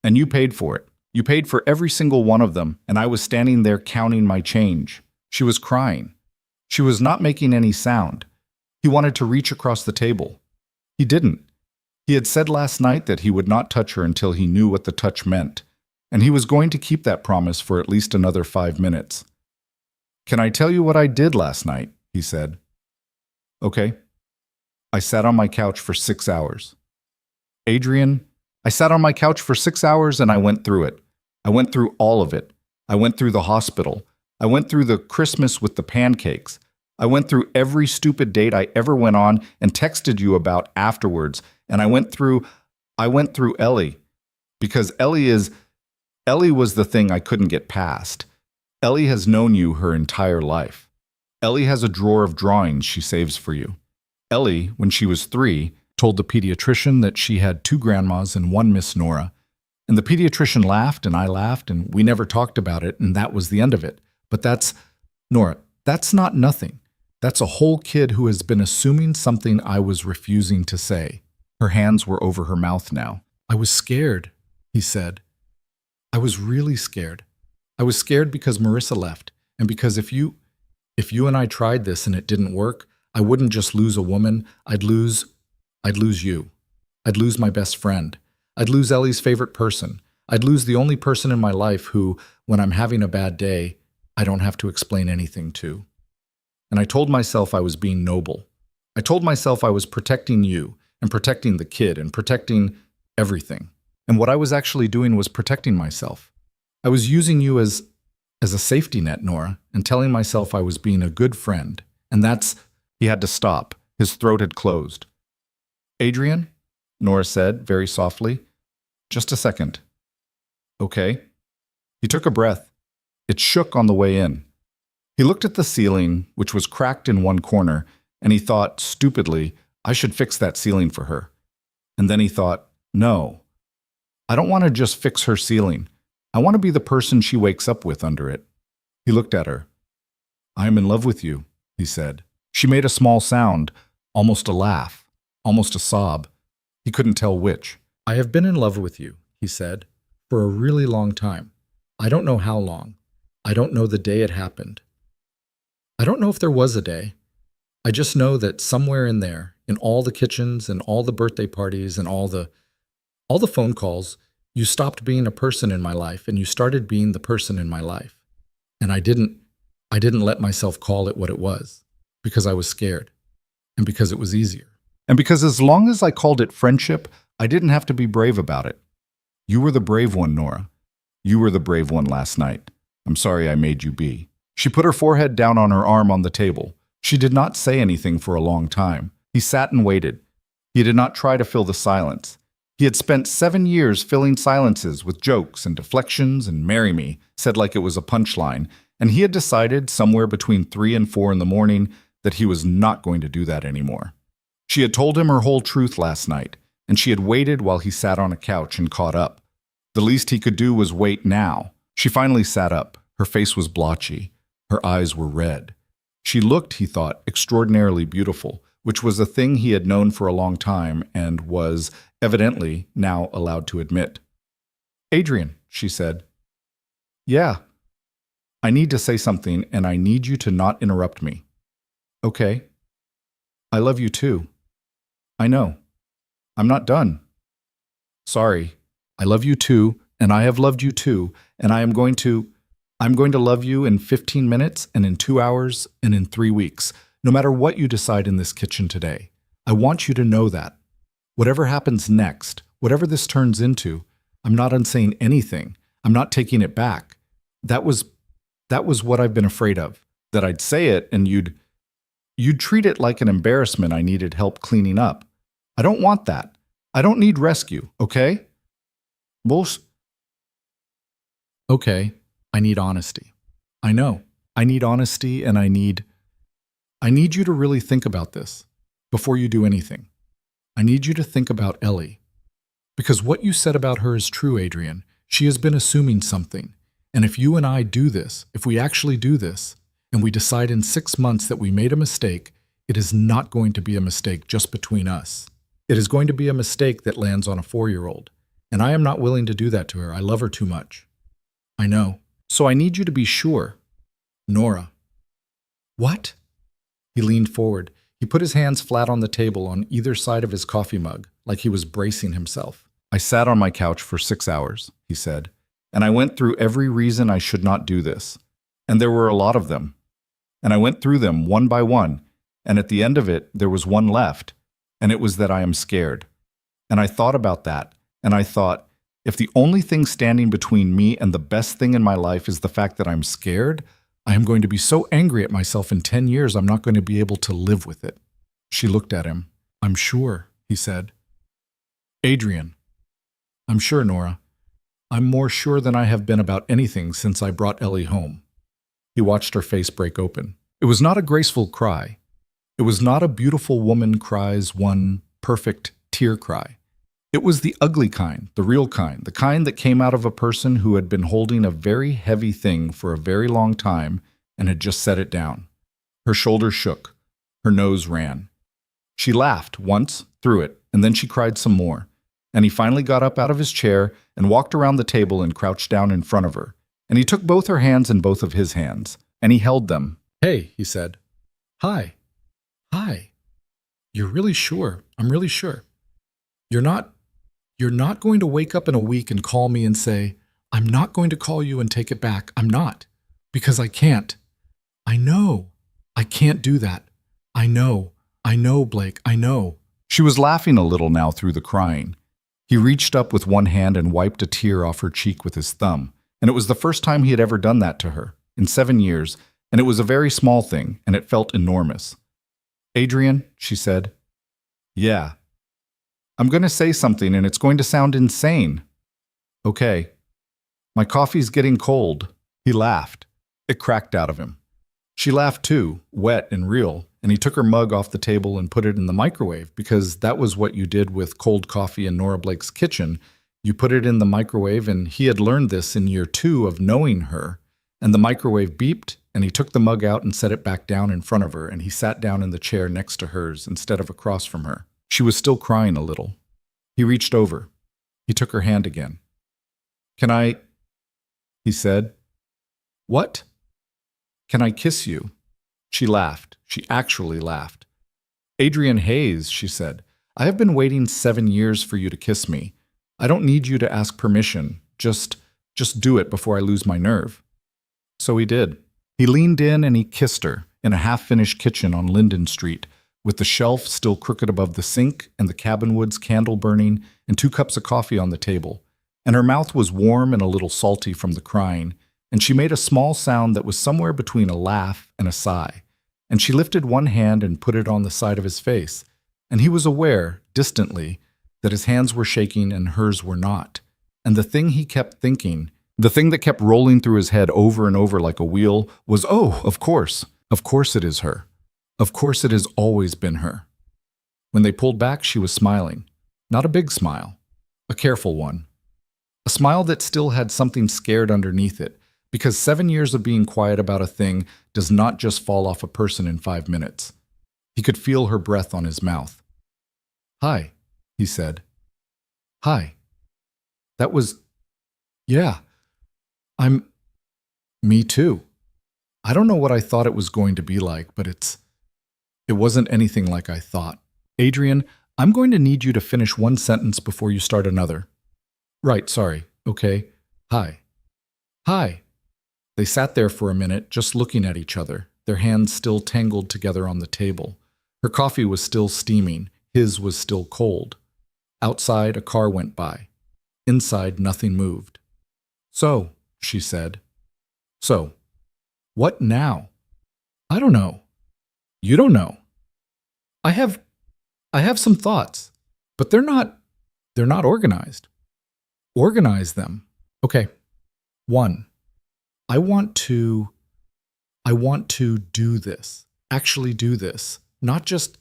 And you paid for it. You paid for every single one of them, and I was standing there counting my change." She was crying. She was not making any sound. He wanted to reach across the table. He didn't. He had said last night that he would not touch her until he knew what the touch meant, and he was going to keep that promise for at least another 5 minutes. "Can I tell you what I did last night?" he said. "Okay." "I sat on my couch for 6 hours. Adrian, I sat on my couch for 6 hours and I went through it. I went through all of it. I went through the hospital. I went through the Christmas with the pancakes. I went through every stupid date I ever went on and texted you about afterwards. And I went through Ellie. Because Ellie was the thing I couldn't get past. Ellie has known you her entire life. Ellie has a drawer of drawings she saves for you. Ellie, when she was 3, told the pediatrician that she had 2 grandmas and 1 Miss Nora. And the pediatrician laughed and I laughed and we never talked about it and that was the end of it. But Nora, that's not nothing. That's a whole kid who has been assuming something I was refusing to say. Her hands were over her mouth now. "I was scared," he said. "I was really scared. I was scared because Marissa left, and because if you and I tried this and it didn't work, I wouldn't just lose a woman, I'd lose you. I'd lose my best friend. I'd lose Ellie's favorite person. I'd lose the only person in my life who, when I'm having a bad day, I don't have to explain anything to." And I told myself I was being noble. I told myself I was protecting you and protecting the kid and protecting everything. And what I was actually doing was protecting myself. I was using you as a safety net, Nora, and telling myself I was being a good friend. And that's... He had to stop. His throat had closed. "Adrian," Nora said very softly. "Just a second." "Okay." He took a breath. It shook on the way in. He looked at the ceiling, which was cracked in one corner, and he thought, stupidly, I should fix that ceiling for her. And then he thought, no, I don't want to just fix her ceiling. I want to be the person she wakes up with under it. He looked at her. "I am in love with you," he said. She made a small sound, almost a laugh, almost a sob. He couldn't tell which. "I have been in love with you," he said, "for a really long time. I don't know how long. I don't know the day it happened. I don't know if there was a day. I just know that somewhere in there, in all the kitchens and all the birthday parties and all the phone calls, you stopped being a person in my life and you started being the person in my life. And I didn't let myself call it what it was because I was scared and because it was easier. And because as long as I called it friendship, I didn't have to be brave about it. You were the brave one, Nora. You were the brave one last night. I'm sorry I made you be." She put her forehead down on her arm on the table. She did not say anything for a long time. He sat and waited. He did not try to fill the silence. He had spent 7 years filling silences with jokes and deflections and "marry me," said like it was a punchline, and he had decided somewhere between 3 and 4 in the morning that he was not going to do that anymore. She had told him her whole truth last night, and she had waited while he sat on a couch and caught up. The least he could do was wait now. She finally sat up. Her face was blotchy. Her eyes were red. She looked, he thought, extraordinarily beautiful, which was a thing he had known for a long time and was, evidently, now allowed to admit. "Adrian," she said. "Yeah. I need to say something, and I need you to not interrupt me." "Okay. I love you too." "I know. I'm not done." "Sorry. I love you too, and I have loved you too, and I'm going to love you in 15 minutes and in 2 hours and in 3 weeks, no matter what you decide in this kitchen today. I want you to know that. Whatever happens next, whatever this turns into, I'm not unsaying anything. I'm not taking it back. That was what I've been afraid of, that I'd say it and you'd treat it like an embarrassment I needed help cleaning up. I don't want that. I don't need rescue, okay? Okay, I need honesty. I know. I need honesty, and I need you to really think about this before you do anything. I need you to think about Ellie. Because what you said about her is true, Adrian. She has been assuming something. And if you and I do this, if we actually do this, and we decide in 6 months that we made a mistake, it is not going to be a mistake just between us. It is going to be a mistake that lands on a 4-year-old. And I am not willing to do that to her. I love her too much. I know. So I need you to be sure. Nora. What? He leaned forward. He put his hands flat on the table on either side of his coffee mug, like he was bracing himself. "I sat on my couch for 6 hours, he said, and I went through every reason I should not do this. And there were a lot of them. And I went through them one by one, and at the end of it, there was one left, and it was that I am scared. And I thought about that, and I thought, if the only thing standing between me and the best thing in my life is the fact that I'm scared, I am going to be so angry at myself in 10 years I'm not going to be able to live with it." She looked at him. "I'm sure," he said. "Adrian." "I'm sure, Nora. I'm more sure than I have been about anything since I brought Ellie home." He watched her face break open. It was not a graceful cry. It was not a beautiful woman cries one perfect tear cry. It was the ugly kind, the real kind, the kind that came out of a person who had been holding a very heavy thing for a very long time and had just set it down. Her shoulders shook. Her nose ran. She laughed once through it, and then she cried some more. And he finally got up out of his chair and walked around the table and crouched down in front of her. And he took both her hands in both of his hands, and he held them. "Hey," he said. "Hi. Hi. You're really sure? I'm really sure. You're not going to wake up in a week and call me and say, 'I'm not going to call you and take it back.' I'm not. Because I can't. I know. I can't do that. I know, Blake, I know." She was laughing a little now through the crying. He reached up with one hand and wiped a tear off her cheek with his thumb, and it was the first time he had ever done that to her, in 7 years, and it was a very small thing, and it felt enormous. "Adrian," she said. "Yeah. I'm going to say something, and it's going to sound insane." "Okay. My coffee's getting cold." He laughed. It cracked out of him. She laughed too, wet and real, and he took her mug off the table and put it in the microwave, because that was what you did with cold coffee in Nora Blake's kitchen. You put it in the microwave, and he had learned this in year 2 of knowing her, And the microwave beeped, and he took the mug out and set it back down in front of her, and he sat down in the chair next to hers instead of across from her. She was still crying a little. He reached over. He took her hand again. "Can I?" he said. "What?" "Can I kiss you?" She laughed. She actually laughed. "Adrian Hayes," she said, "I have been waiting 7 years for you to kiss me. I don't need you to ask permission. Just do it before I lose my nerve." So he did. He leaned in and he kissed her in a half-finished kitchen on Linden Street, with the shelf still crooked above the sink and the cabinwood's candle burning and 2 cups of coffee on the table. And her mouth was warm and a little salty from the crying, and she made a small sound that was somewhere between a laugh and a sigh. And she lifted one hand and put it on the side of his face, and he was aware, distantly, that his hands were shaking and hers were not. And the thing he kept thinking, the thing that kept rolling through his head over and over like a wheel, was, oh, of course it is her. Of course it has always been her. When they pulled back, she was smiling. Not a big smile, a careful one. A smile that still had something scared underneath it, because 7 years of being quiet about a thing does not just fall off a person in 5 minutes. He could feel her breath on his mouth. "Hi," he said. "Hi. That was... yeah. Me too. I don't know what I thought it was going to be like, but it wasn't anything like I thought. Adrian, I'm going to need you to finish one sentence before you start another." "Right, sorry. Okay. Hi. Hi." They sat there for a minute, just looking at each other, their hands still tangled together on the table. Her coffee was still steaming. His was still cold. Outside, a car went by. Inside, nothing moved. "So," she said. "So, what now?" "I don't know." "You don't know?" I have some thoughts, but they're not organized." "Organize them." "Okay. 1. I want to do this. Actually do this. Not just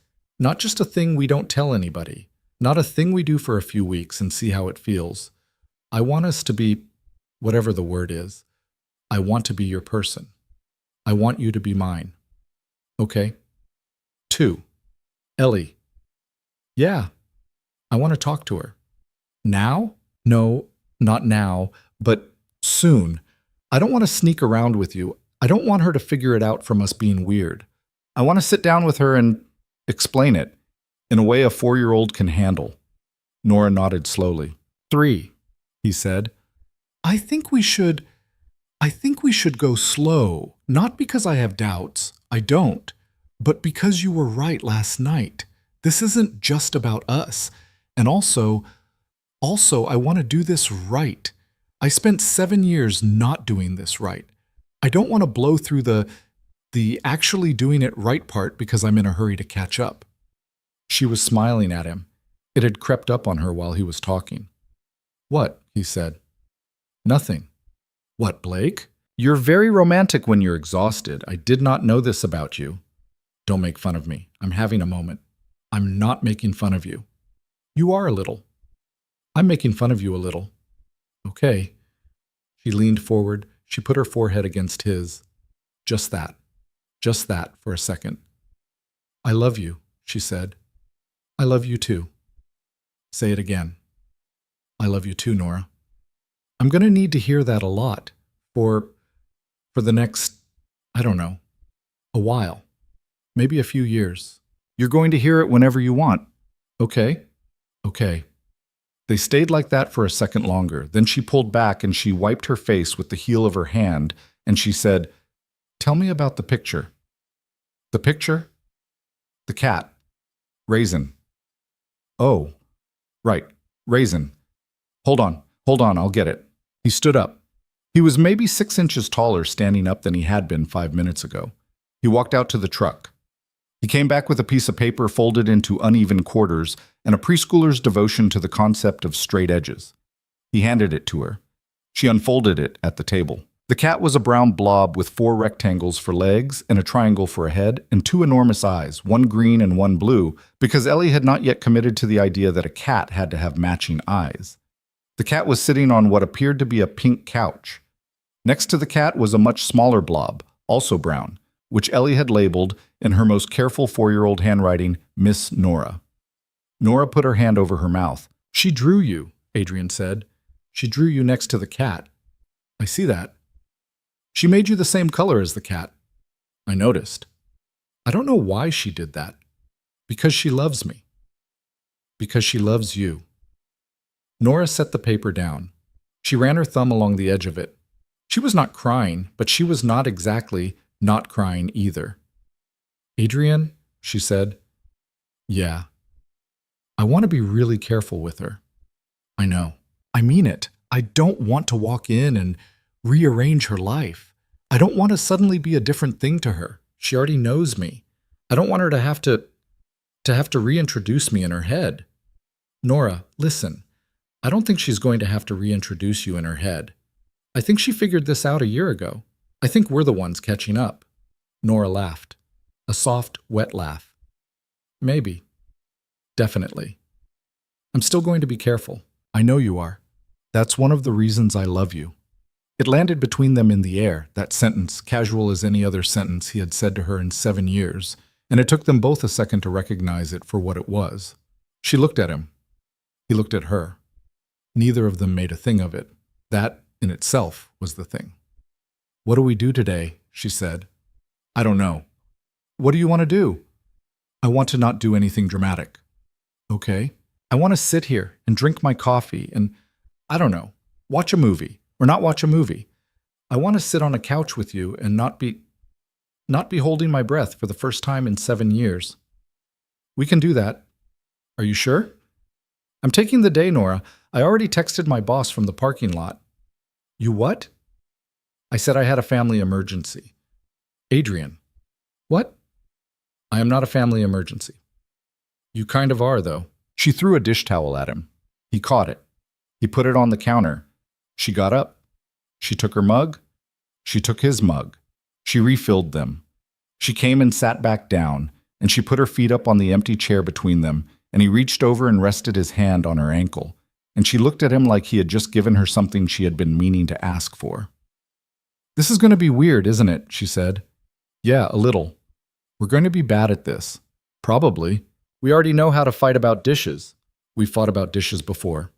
a thing we don't tell anybody. Not a thing we do for a few weeks and see how it feels. I want us to be, whatever the word is, I want to be your person. I want you to be mine. Okay? 2. Ellie. Yeah. I want to talk to her. Now? No, not now, but soon. I don't want to sneak around with you. I don't want her to figure it out from us being weird. I want to sit down with her and explain it in a way a 4-year-old can handle. Nora nodded slowly. 3, he said. I think we should go slow, not because I have doubts. I don't. But because you were right last night. This isn't just about us. And also, I want to do this right. I spent 7 years not doing this right. I don't want to blow through the actually doing it right part because I'm in a hurry to catch up. She was smiling at him. It had crept up on her while he was talking. What? He said. Nothing. What, Blake? You're very romantic when you're exhausted. I did not know this about you. Don't make fun of me. I'm having a moment. I'm not making fun of you. You are a little. I'm making fun of you a little. Okay. She leaned forward. She put her forehead against his. Just that for a second. I love you, she said. I love you too. Say it again. I love you too, Nora. I'm going to need to hear that a lot for the next, I don't know, a while, maybe a few years. You're going to hear it whenever you want. Okay? Okay. They stayed like that for a second longer. Then she pulled back and she wiped her face with the heel of her hand and she said, Tell me about the picture. The picture? The cat. Raisin. Oh, right. Raisin. Hold on, I'll get it. He stood up. He was maybe 6 inches taller standing up than he had been 5 minutes ago. He walked out to the truck. He came back with a piece of paper folded into uneven quarters and a preschooler's devotion to the concept of straight edges. He handed it to her. She unfolded it at the table. The cat was a brown blob with 4 rectangles for legs and a triangle for a head and 2 enormous eyes, one green and one blue, because Ellie had not yet committed to the idea that a cat had to have matching eyes. The cat was sitting on what appeared to be a pink couch. Next to the cat was a much smaller blob, also brown, which Ellie had labeled, in her most careful 4-year-old handwriting, Miss Nora. Nora put her hand over her mouth. "She drew you," Adrian said. "She drew you next to the cat." "I see that." "She made you the same color as the cat." "I noticed." "I don't know why she did that." "Because she loves me." "Because she loves you." Nora set the paper down. She ran her thumb along the edge of it. She was not crying, but she was not exactly not crying either. "Adrian," she said. "Yeah. I want to be really careful with her." "I know. I mean it. I don't want to walk in and rearrange her life. I don't want to suddenly be a different thing to her. She already knows me. I don't want her to have to reintroduce me in her head." "Nora, listen. I don't think she's going to have to reintroduce you in her head. I think she figured this out a year ago. I think we're the ones catching up." Nora laughed. A soft, wet laugh. "Maybe. Definitely. I'm still going to be careful. I know you are. That's one of the reasons I love you." It landed between them in the air, that sentence, casual as any other sentence he had said to her in 7 years, and it took them both a second to recognize it for what it was. She looked at him. He looked at her. Neither of them made a thing of it. That, in itself, was the thing. "What do we do today?" she said. "I don't know." "What do you want to do?" "I want to not do anything dramatic." "Okay. I want to sit here and drink my coffee and, I don't know, watch a movie or not watch a movie. I want to sit on a couch with you and not be holding my breath for the first time in 7 years." "We can do that." "Are you sure?" "I'm taking the day, Nora. I already texted my boss from the parking lot." "You what?" "I said I had a family emergency." "Adrian." "What?" "I am not a family emergency." "You kind of are, though." She threw a dish towel at him. He caught it. He put it on the counter. She got up. She took her mug. She took his mug. She refilled them. She came and sat back down, and she put her feet up on the empty chair between them, and he reached over and rested his hand on her ankle, and she looked at him like he had just given her something she had been meaning to ask for. "This is going to be weird, isn't it?" she said. "Yeah, a little. We're going to be bad at this. Probably. We already know how to fight about dishes. We fought about dishes before.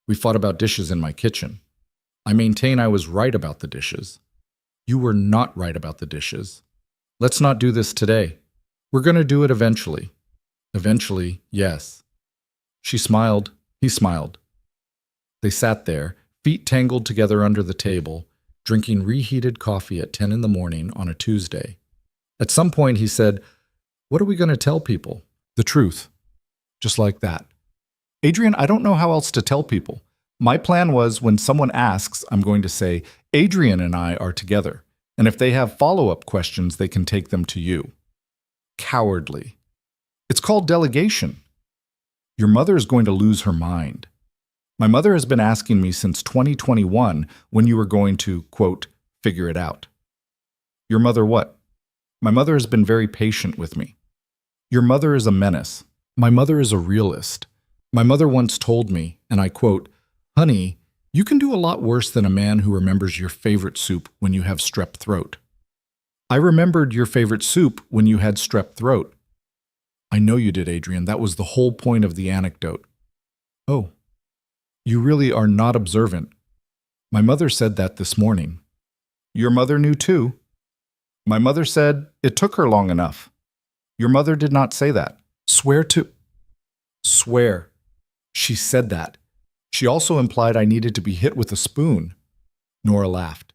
We fought about dishes in my kitchen. I maintain I was right about the dishes. You were not right about the dishes. Let's not do this today. We're going to do it eventually." "Eventually, yes." She smiled. He smiled. They sat there, feet tangled together under the table, drinking reheated coffee at 10 in the morning on a Tuesday. At some point he said, "What are we going to tell people?" "The truth." Just like that. "Adrian, I don't know how else to tell people. My plan was when someone asks, I'm going to say, Adrian and I are together, and if they have follow-up questions, they can take them to you." Cowardly. "It's called delegation." "Your mother is going to lose her mind. My mother has been asking me since 2021 when you were going to, quote, figure it out." "Your mother what?" "My mother has been very patient with me." "Your mother is a menace. My mother is a realist. My mother once told me, and I quote, 'Honey, you can do a lot worse than a man who remembers your favorite soup when you have strep throat.' I remembered your favorite soup when you had strep throat." "I know you did, Adrian. That was the whole point of the anecdote." "Oh, you really are not observant. My mother said that this morning." "Your mother knew too." "My mother said it took her long enough." "Your mother did not say that." "Swear to—" "Swear. She said that. She also implied I needed to be hit with a spoon." Nora laughed.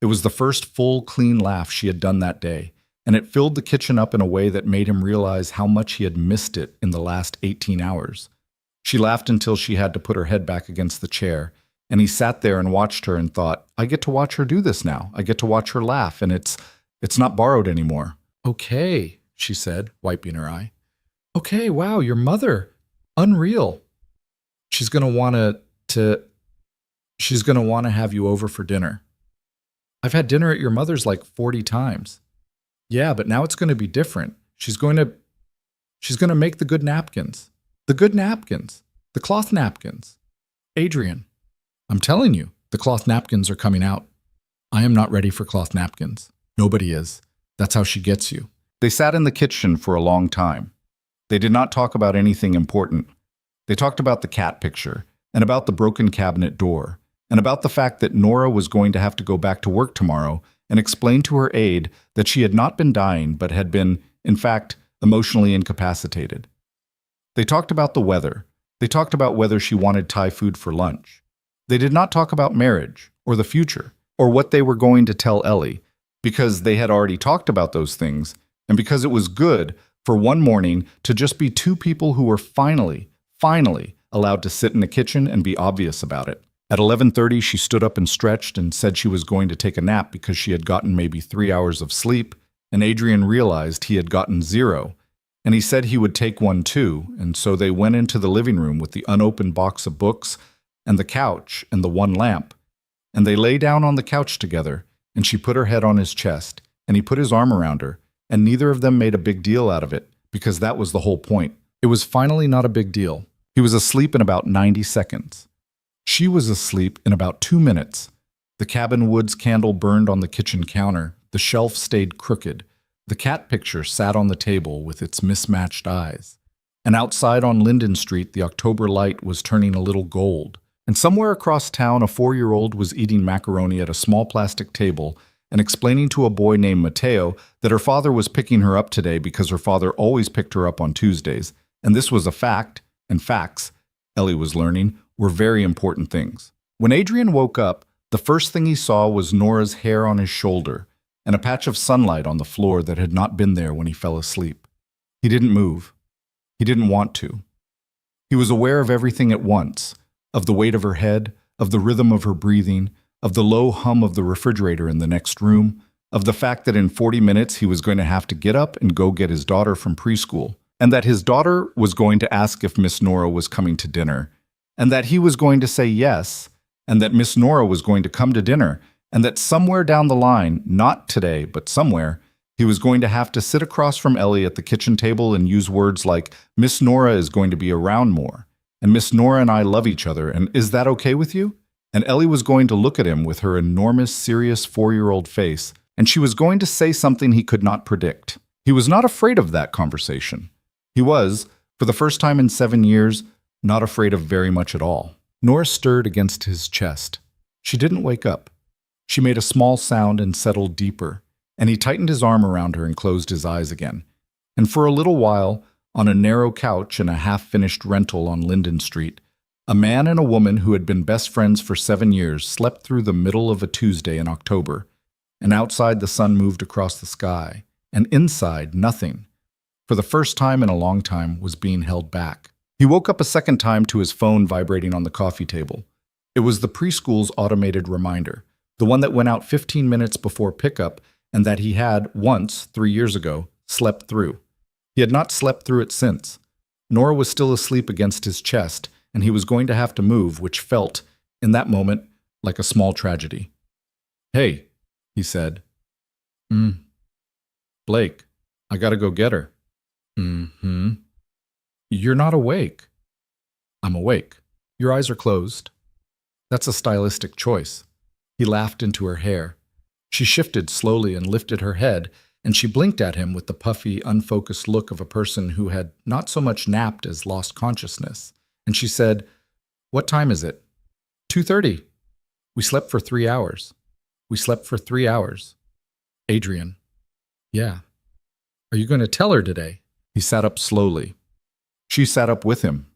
It was the first full, clean laugh she had done that day, and it filled the kitchen up in a way that made him realize how much he had missed it in the last 18 hours. She laughed until she had to put her head back against the chair, and he sat there and watched her and thought, I get to watch her do this now. I get to watch her laugh, and it's not borrowed anymore. "Okay," she said, wiping her eye. "Okay, wow, your mother. Unreal. She's going to want to have you over for dinner." "I've had dinner at your mother's like 40 times. "Yeah, but now it's going to be different. She's going to make the good napkins. The good napkins. The cloth napkins. Adrian, I'm telling you, the cloth napkins are coming out." I am not ready for cloth napkins. Nobody is. That's how she gets you. They sat in the kitchen for a long time. They did not talk about anything important. They talked about the cat picture, and about the broken cabinet door, and about the fact that Nora was going to have to go back to work tomorrow and explain to her aide that she had not been dying but had been, in fact, emotionally incapacitated. They talked about the weather. They talked about whether she wanted Thai food for lunch. They did not talk about marriage, or the future, or what they were going to tell Ellie, because they had already talked about those things, and because it was good for one morning to just be two people who were finally allowed to sit in the kitchen and be obvious about it. At 11:30, she stood up and stretched and said she was going to take a nap because she had gotten maybe 3 hours of sleep, and Adrian realized he had gotten 0, and he said he would take one too, and so they went into the living room with the unopened box of books and the couch and the one lamp, and they lay down on the couch together, and she put her head on his chest, and he put his arm around her, and neither of them made a big deal out of it, because that was the whole point. It was finally not a big deal. He was asleep in about 90 seconds. She was asleep in about 2 minutes. The cabin woods candle burned on the kitchen counter. The shelf stayed crooked. The cat picture sat on the table with its mismatched eyes. And outside on Linden Street, the October light was turning a little gold. And somewhere across town, a 4-year-old was eating macaroni at a small plastic table and explaining to a boy named Mateo that her father was picking her up today because her father always picked her up on Tuesdays. And this was a fact, and facts, Ellie was learning, were very important things. When Adrian woke up, the first thing he saw was Nora's hair on his shoulder and a patch of sunlight on the floor that had not been there when he fell asleep. He didn't move. He didn't want to. He was aware of everything at once, of the weight of her head, of the rhythm of her breathing, of the low hum of the refrigerator in the next room, of the fact that in 40 minutes he was going to have to get up and go get his daughter from preschool, and that his daughter was going to ask if Miss Nora was coming to dinner, and that he was going to say yes, and that Miss Nora was going to come to dinner, and that somewhere down the line, not today, but somewhere, he was going to have to sit across from Ellie at the kitchen table and use words like, Miss Nora is going to be around more, and Miss Nora and I love each other, and is that okay with you? And Ellie was going to look at him with her enormous, serious 4-year-old face, and she was going to say something he could not predict. He was not afraid of that conversation. He was, for the first time in 7 years, not afraid of very much at all. Nora stirred against his chest. She didn't wake up. She made a small sound and settled deeper, and he tightened his arm around her and closed his eyes again. And for a little while, on a narrow couch in a half-finished rental on Linden Street, a man and a woman who had been best friends for 7 years slept through the middle of a Tuesday in October, and outside the sun moved across the sky, and inside nothing, for the first time in a long time, was being held back. He woke up a second time to his phone vibrating on the coffee table. It was the preschool's automated reminder, the one that went out 15 minutes before pickup and that he had, once, 3 years ago, slept through. He had not slept through it since. Nora was still asleep against his chest, and he was going to have to move, which felt, in that moment, like a small tragedy. "Hey," he said. Blake, I gotta go get her." "You're not awake." "I'm awake." "Your eyes are closed." "That's a stylistic choice." He laughed into her hair. She shifted slowly and lifted her head, and she blinked at him with the puffy, unfocused look of a person who had not so much napped as lost consciousness. And she said, "What time is it?" 2:30. "We slept for 3 hours." "We slept for 3 hours." "Adrian." "Yeah." "Are you going to tell her today?" He sat up slowly. She sat up with him.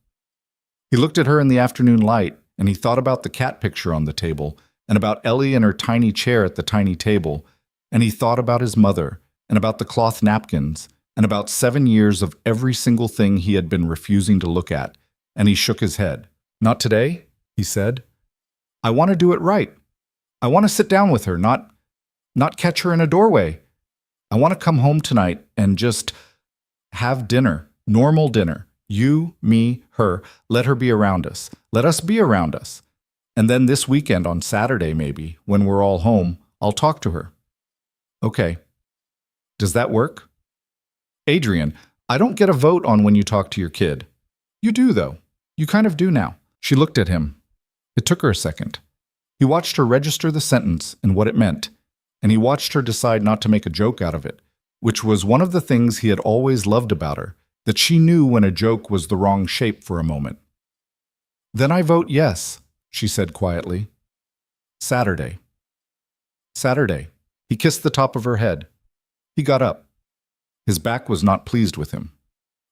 He looked at her in the afternoon light, and he thought about the cat picture on the table, and about Ellie and her tiny chair at the tiny table, and he thought about his mother, and about the cloth napkins, and about 7 years of every single thing he had been refusing to look at, and he shook his head. "Not today," he said. "I want to do it right. I want to sit down with her, not catch her in a doorway. I want to come home tonight and just have dinner, normal dinner. You, me, her. Let her be around us. Let us be around us. And then this weekend on Saturday maybe, when we're all home, I'll talk to her." "Okay. Does that work?" "Adrian, I don't get a vote on when you talk to your kid." "You do, though. You kind of do now." She looked at him. It took her a second. He He watched her register the sentence and what it meant, and he watched her decide not to make a joke out of it, which was one of the things he had always loved about her, that she knew when a joke was the wrong shape for a moment. "Then I vote yes," she said quietly. "Saturday." Saturday. He kissed the top of her head. He got up. His back was not pleased with him.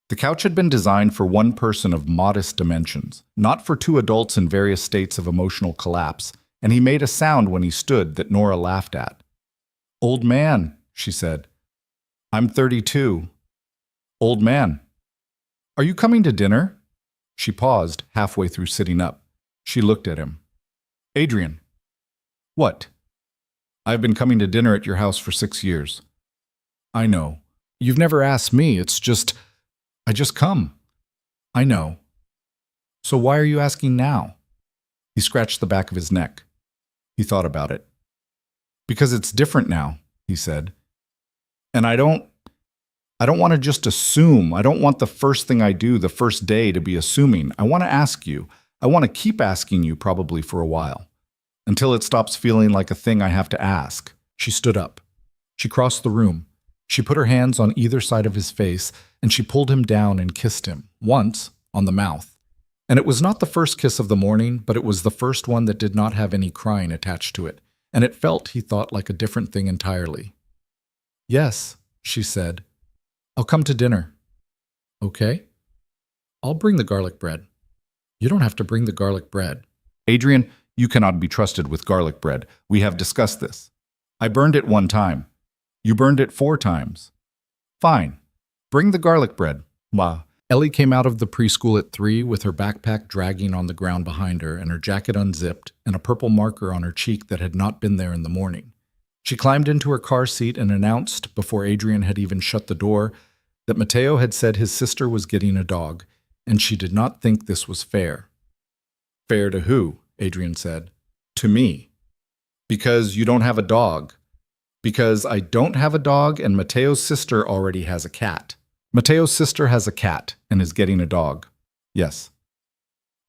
The couch had been designed for one person of modest dimensions, not for two adults in various states of emotional collapse, and he made a sound when he stood that Nora laughed at. "Old man," she said. "I'm 32. "Old man." "Are you coming to dinner?" She paused, halfway through sitting up. She looked at him. "Adrian." "What?" "I've been coming to dinner at your house for 6 years." "I know. You've never asked me. I just come." "I know. So why are you asking now?" He scratched the back of his neck. He thought about it. "Because it's different now," he said. "And I don't want to just assume. I don't want the first thing I do the first day to be assuming. I want to ask you. I want to keep asking you probably for a while. Until it stops feeling like a thing I have to ask." She stood up. She crossed the room. She put her hands on either side of his face, and she pulled him down and kissed him, once, on the mouth. And it was not the first kiss of the morning, but it was the first one that did not have any crying attached to it, and it felt, he thought, like a different thing entirely. "Yes," she said. "I'll come to dinner." "Okay. I'll bring the garlic bread." "You don't have to bring the garlic bread." "Adrian, you cannot be trusted with garlic bread. We have discussed this. I burned it 1 time. You burned it 4 times. Fine. Bring the garlic bread." "Ma." Ellie came out of the preschool at 3 with her backpack dragging on the ground behind her and her jacket unzipped and a purple marker on her cheek that had not been there in the morning. She climbed into her car seat and announced, before Adrian had even shut the door, that Mateo had said his sister was getting a dog, and she did not think this was fair. "Fair to who?" Adrian said. "To me. Because you don't have a dog. Because I don't have a dog and Mateo's sister already has a cat. Mateo's sister has a cat and is getting a dog. Yes.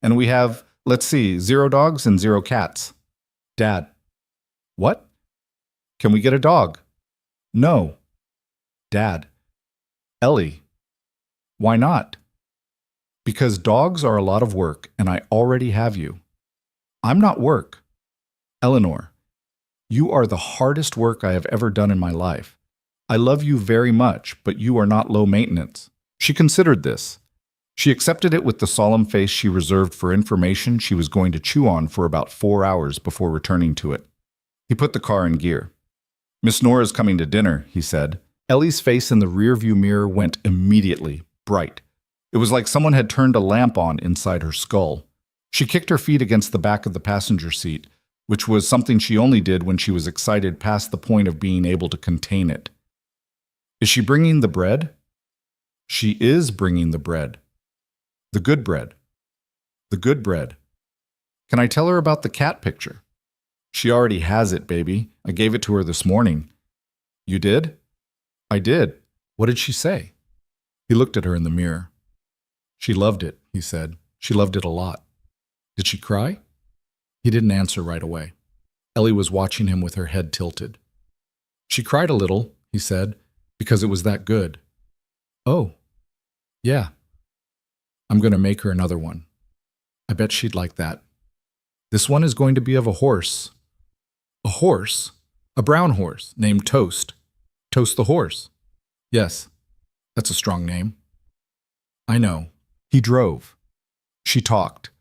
And we have, 0 dogs and 0 cats. Dad." "What?" "Can we get a dog?" "No." "Dad." "Ellie." "Why not?" "Because dogs are a lot of work and I already have you." "I'm not work." "Eleanor, you are the hardest work I have ever done in my life. I love you very much, but you are not low maintenance." She considered this. She accepted it with the solemn face she reserved for information she was going to chew on for about 4 hours before returning to it. He put the car in gear. "Miss Nora's coming to dinner," he said. Ellie's face in the rearview mirror went immediately bright. It was like someone had turned a lamp on inside her skull. She kicked her feet against the back of the passenger seat, which was something she only did when she was excited past the point of being able to contain it. "Is she bringing the bread?" "She is bringing the bread. The good bread. The good bread. Can I tell her about the cat picture?" "She already has it, baby. I gave it to her this morning." "You did?" "I did." "What did she say?" He looked at her in the mirror. "She loved it," he said. "She loved it a lot." "Did she cry?" He didn't answer right away. Ellie was watching him with her head tilted. "She cried a little," he said, "because it was that good." "Oh, yeah. I'm going to make her another one. I bet she'd like that. This one is going to be of a horse." "A horse?" "A brown horse named Toast. Toast the horse." "Yes, that's a strong name." "I know." He drove. She talked.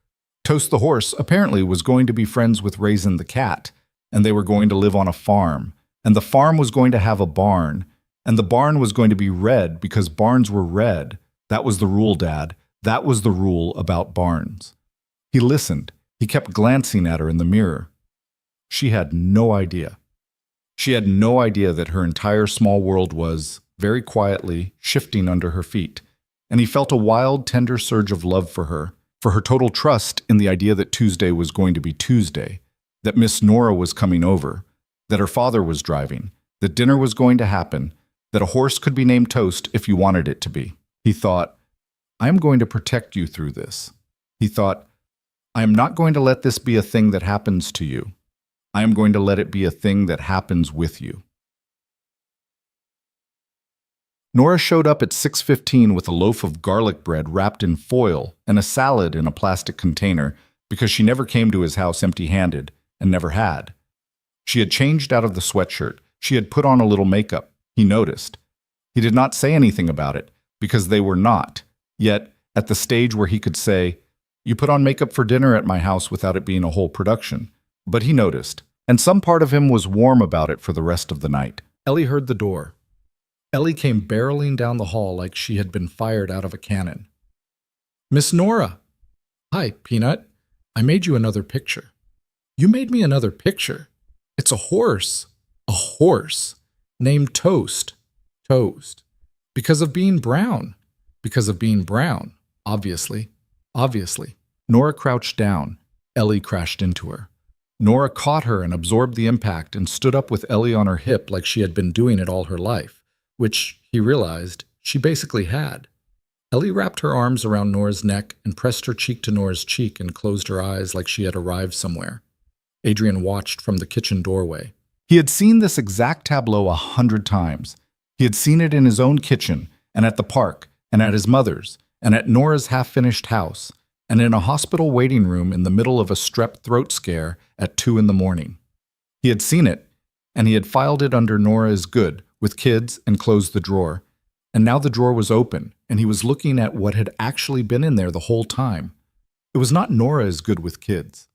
Toast the horse apparently was going to be friends with Raisin the cat, and they were going to live on a farm, and the farm was going to have a barn, and the barn was going to be red because barns were red. That was the rule, Dad. That was the rule about barns. He listened. He kept glancing at her in the mirror. She had no idea. She had no idea that her entire small world was, very quietly, shifting under her feet, and he felt a wild, tender surge of love for her total trust in the idea that Tuesday was going to be Tuesday, that Miss Nora was coming over, that her father was driving, that dinner was going to happen, that a horse could be named Toast if you wanted it to be. He thought, "I am going to protect you through this." He thought, "I am not going to let this be a thing that happens to you." I am going to let it be a thing that happens with you. Nora showed up at 6:15 with a loaf of garlic bread wrapped in foil and a salad in a plastic container because she never came to his house empty-handed and never had. She had changed out of the sweatshirt. She had put on a little makeup. He noticed. He did not say anything about it because they were not, yet, at the stage where he could say, "You put on makeup for dinner at my house," without it being a whole production. But he noticed, and some part of him was warm about it for the rest of the night. Ellie heard the door. Ellie came barreling down the hall like she had been fired out of a cannon. "Miss Nora!" "Hi, Peanut. I made you another picture." "You made me another picture? It's a horse. A horse. Named Toast. Toast. Because of being brown. Because of being brown. Obviously. Obviously." Nora crouched down. Ellie crashed into her. Nora caught her and absorbed the impact and stood up with Ellie on her hip like she had been doing it all her life, which, he realized, she basically had. Ellie wrapped her arms around Nora's neck and pressed her cheek to Nora's cheek and closed her eyes like she had arrived somewhere. Adrian watched from the kitchen doorway. He had seen this exact tableau 100 times. He had seen it in his own kitchen, and at the park, and at his mother's, and at Nora's half-finished house, and in a hospital waiting room in the middle of a strep throat scare at 2 in the morning. He had seen it, and he had filed it under Nora is good, with kids, and closed the drawer. And now the drawer was open, and he was looking at what had actually been in there the whole time. It was not Nora is good with kids.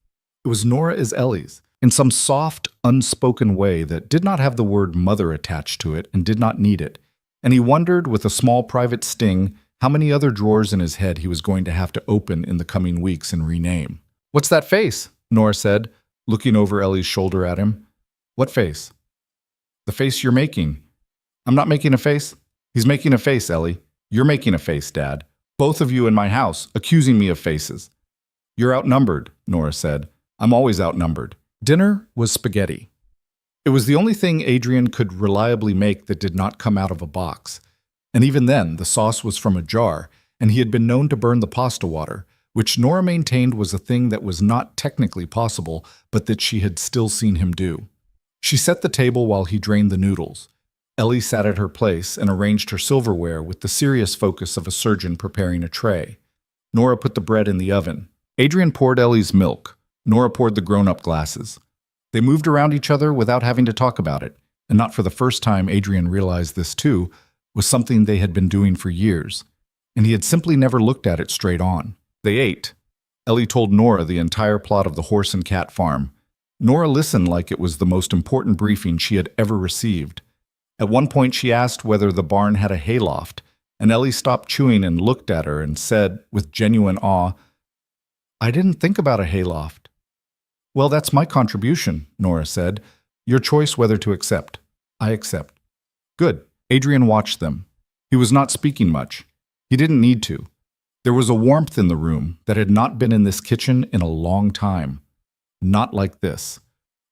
It was Nora is Ellie's, in some soft, unspoken way that did not have the word mother attached to it and did not need it. And he wondered, with a small private sting, how many other drawers in his head he was going to have to open in the coming weeks and rename. "What's that face?" Nora said, looking over Ellie's shoulder at him. "What face?" "The face you're making." "I'm not making a face." "He's making a face, Ellie. You're making a face, Dad. Both of you in my house, accusing me of faces." "You're outnumbered," Nora said. "I'm always outnumbered." Dinner was spaghetti. It was the only thing Adrian could reliably make that did not come out of a box. And even then, the sauce was from a jar, and he had been known to burn the pasta water, which Nora maintained was a thing that was not technically possible, but that she had still seen him do. She set the table while he drained the noodles. Ellie sat at her place and arranged her silverware with the serious focus of a surgeon preparing a tray. Nora put the bread in the oven. Adrian poured Ellie's milk. Nora poured the grown-up glasses. They moved around each other without having to talk about it, and not for the first time Adrian realized this too, was something they had been doing for years, and he had simply never looked at it straight on. They ate. Ellie told Nora the entire plot of the horse and cat farm. Nora listened like it was the most important briefing she had ever received. At one point she asked whether the barn had a hayloft, and Ellie stopped chewing and looked at her and said, with genuine awe, "I didn't think about a hayloft." "Well, that's my contribution," Nora said. "Your choice whether to accept." "I accept." "Good." Adrian watched them. He was not speaking much. He didn't need to. There was a warmth in the room that had not been in this kitchen in a long time. Not like this.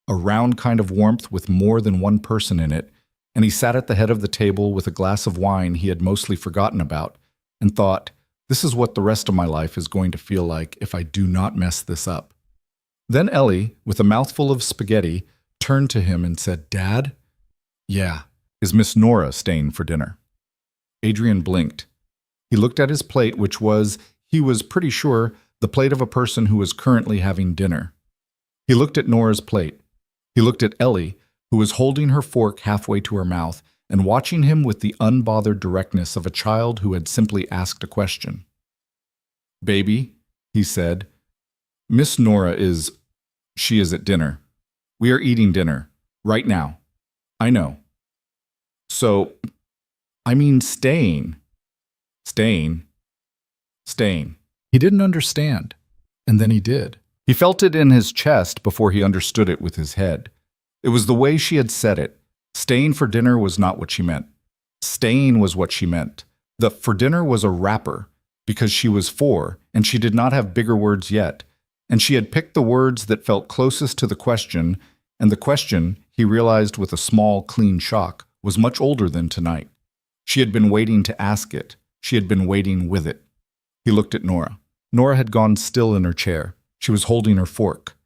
A round kind of warmth with more than one person in it, and he sat at the head of the table with a glass of wine he had mostly forgotten about, and thought, this is what the rest of my life is going to feel like if I do not mess this up. Then Ellie, with a mouthful of spaghetti, turned to him and said, "Dad?" "Yeah. Is Miss Nora staying for dinner?" Adrian blinked. He looked at his plate, which was, he was pretty sure, the plate of a person who was currently having dinner. He looked at Nora's plate. He looked at Ellie, who was holding her fork halfway to her mouth and watching him with the unbothered directness of a child who had simply asked a question. "Baby," he said, "Miss Nora she is at dinner. We are eating dinner. Right now. I know. So, I mean staying. Staying. Staying." He didn't understand, and then he did. He felt it in his chest before he understood it with his head. It was the way she had said it. Staying for dinner was not what she meant. Staying was what she meant. The for dinner was a wrapper, because she was 4, and she did not have bigger words yet, and she had picked the words that felt closest to the question, and the question, he realized with a small, clean shock, was much older than tonight. She had been waiting to ask it. She had been waiting with it. He looked at Nora. Nora had gone still in her chair. She was holding her fork.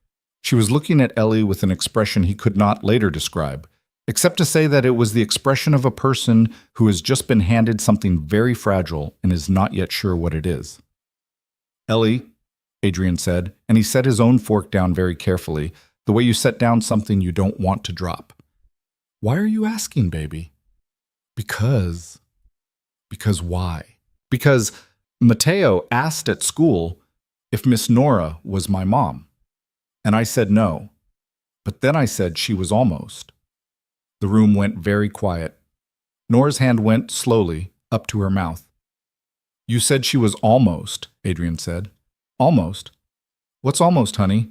She was looking at Ellie with an expression he could not later describe, except to say that it was the expression of a person who has just been handed something very fragile and is not yet sure what it is. Ellie, Adrian said, and he set his own fork down very carefully, the way you set down something you don't want to drop. Why are you asking, baby? Because why? Because Mateo asked at school if Miss Nora was my mom. And I said no. But then I said she was almost. The room went very quiet. Nora's hand went slowly up to her mouth. You said she was almost, Adrian said. Almost? What's almost, honey?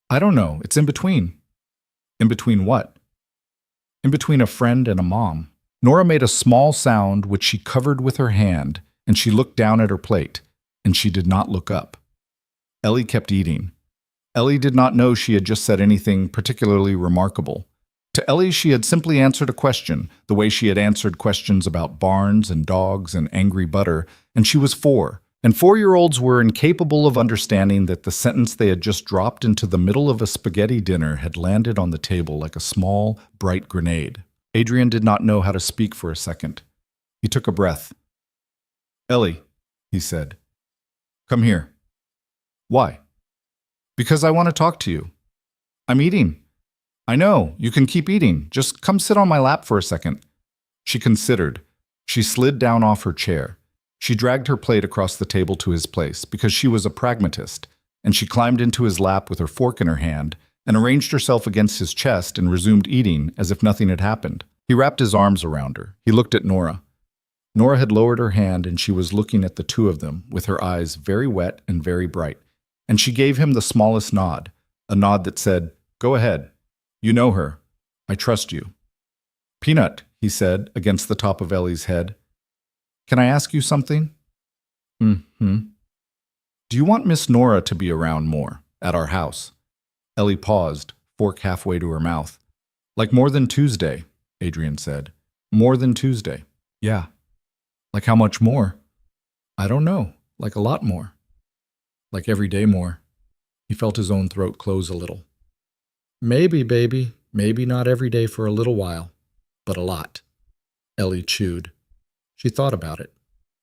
I don't know. It's in between. In between what? In between a friend and a mom. Nora made a small sound which she covered with her hand, and she looked down at her plate, and she did not look up. Ellie kept eating. Ellie did not know she had just said anything particularly remarkable. To Ellie, she had simply answered a question, the way she had answered questions about barns and dogs and angry butter, and she was 4. And 4-year-olds were incapable of understanding that the sentence they had just dropped into the middle of a spaghetti dinner had landed on the table like a small, bright grenade. Adrian did not know how to speak for a second. He took a breath. Ellie, he said, come here. Why? Because I want to talk to you. I'm eating. I know, you can keep eating. Just come sit on my lap for a second. She considered. She slid down off her chair. She dragged her plate across the table to his place because she was a pragmatist, and she climbed into his lap with her fork in her hand and arranged herself against his chest and resumed eating as if nothing had happened. He wrapped his arms around her. He looked at Nora. Nora had lowered her hand and she was looking at the two of them with her eyes very wet and very bright, and she gave him the smallest nod, a nod that said, Go ahead. You know her. I trust you. Peanut, he said against the top of Ellie's head. Can I ask you something? Mm-hmm. Do you want Miss Nora to be around more, at our house? Ellie paused, fork halfway to her mouth. Like more than Tuesday, Adrian said. More than Tuesday. Yeah. Like how much more? I don't know. Like a lot more. Like every day more. He felt his own throat close a little. Maybe, baby. Maybe not every day for a little while. But a lot. Ellie chewed. She thought about it.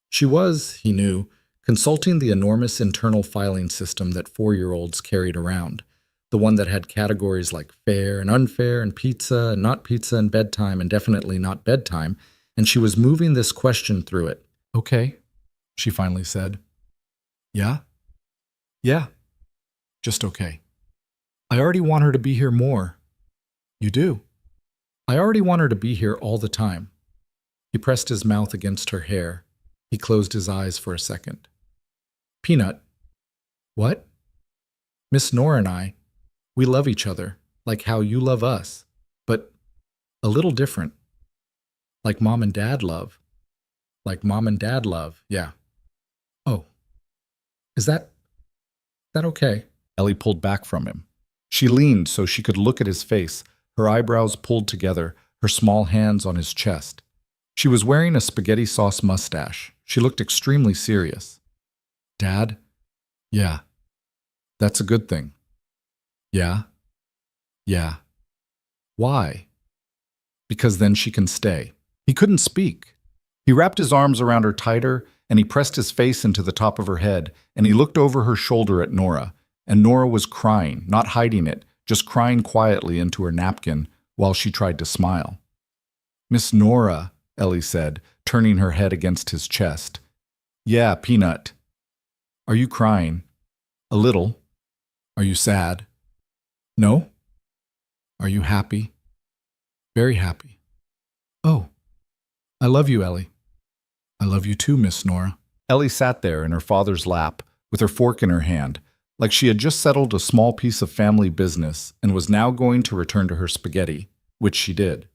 She was, he knew, consulting the enormous internal filing system that 4-year-olds carried around, the one that had categories like fair and unfair and pizza and bedtime and definitely not bedtime, and she was moving this question through it. Okay, she finally said. Yeah? Yeah. Just okay. I already want her to be here more. You do? I already want her to be here all the time. He pressed his mouth against her hair. He closed his eyes for a second. Peanut. What? Miss Nora and I, we love each other, like how you love us, but a little different. Like Mom and Dad love. Like Mom and Dad love, yeah. Oh. Is that okay? Ellie pulled back from him. She leaned so she could look at his face, her eyebrows pulled together, her small hands on his chest. She was wearing a spaghetti sauce mustache. She looked extremely serious. Dad? Yeah. That's a good thing. Yeah? Yeah. Why? Because then she can stay. He couldn't speak. He wrapped his arms around her tighter, and he pressed his face into the top of her head, and he looked over her shoulder at Nora, and Nora was crying, not hiding it, just crying quietly into her napkin while she tried to smile. Miss Nora, Ellie said, turning her head against his chest. Yeah, Peanut. Are you crying? A little. Are you sad? No? Are you happy? Very happy. Oh, I love you, Ellie. I love you too, Miss Nora. Ellie sat there in her father's lap, with her fork in her hand, like she had just settled a small piece of family business and was now going to return to her spaghetti, which she did.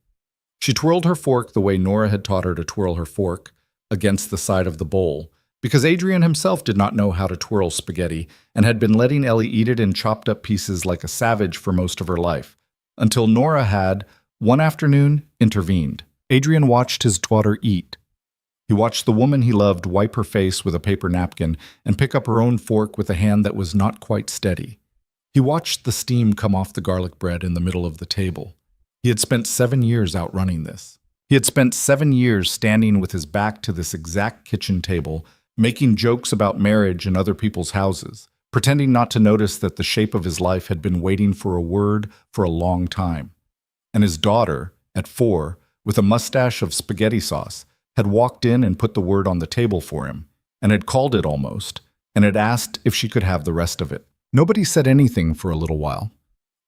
She twirled her fork the way Nora had taught her to twirl her fork, against the side of the bowl, because Adrian himself did not know how to twirl spaghetti and had been letting Ellie eat it in chopped up pieces like a savage for most of her life, until Nora had, one afternoon, intervened. Adrian watched his daughter eat. He watched the woman he loved wipe her face with a paper napkin and pick up her own fork with a hand that was not quite steady. He watched the steam come off the garlic bread in the middle of the table. He had spent 7 years outrunning this. He had spent 7 years standing with his back to this exact kitchen table, making jokes about marriage and other people's houses, pretending not to notice that the shape of his life had been waiting for a word for a long time. And his daughter, at 4, with a mustache of spaghetti sauce, had walked in and put the word on the table for him, and had called it almost, and had asked if she could have the rest of it. Nobody said anything for a little while.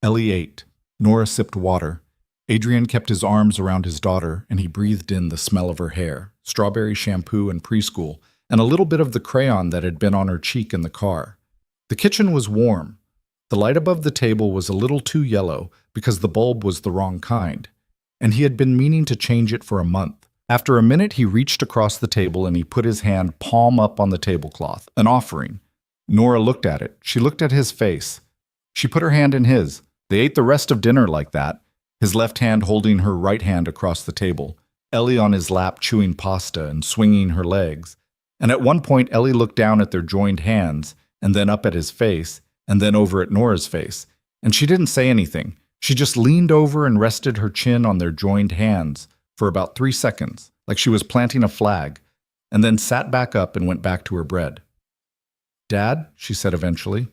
Ellie ate. Nora sipped water. Adrian kept his arms around his daughter, and he breathed in the smell of her hair, strawberry shampoo and preschool, and a little bit of the crayon that had been on her cheek in the car. The kitchen was warm. The light above the table was a little too yellow because the bulb was the wrong kind, and he had been meaning to change it for a month. After a minute, he reached across the table and he put his hand palm up on the tablecloth, an offering. Nora looked at it. She looked at his face. She put her hand in his. They ate the rest of dinner like that, his left hand holding her right hand across the table, Ellie on his lap chewing pasta and swinging her legs. And at one point, Ellie looked down at their joined hands, and then up at his face, and then over at Nora's face. And she didn't say anything. She just leaned over and rested her chin on their joined hands for about 3 seconds, like she was planting a flag, and then sat back up and went back to her bread. "Dad," she said eventually.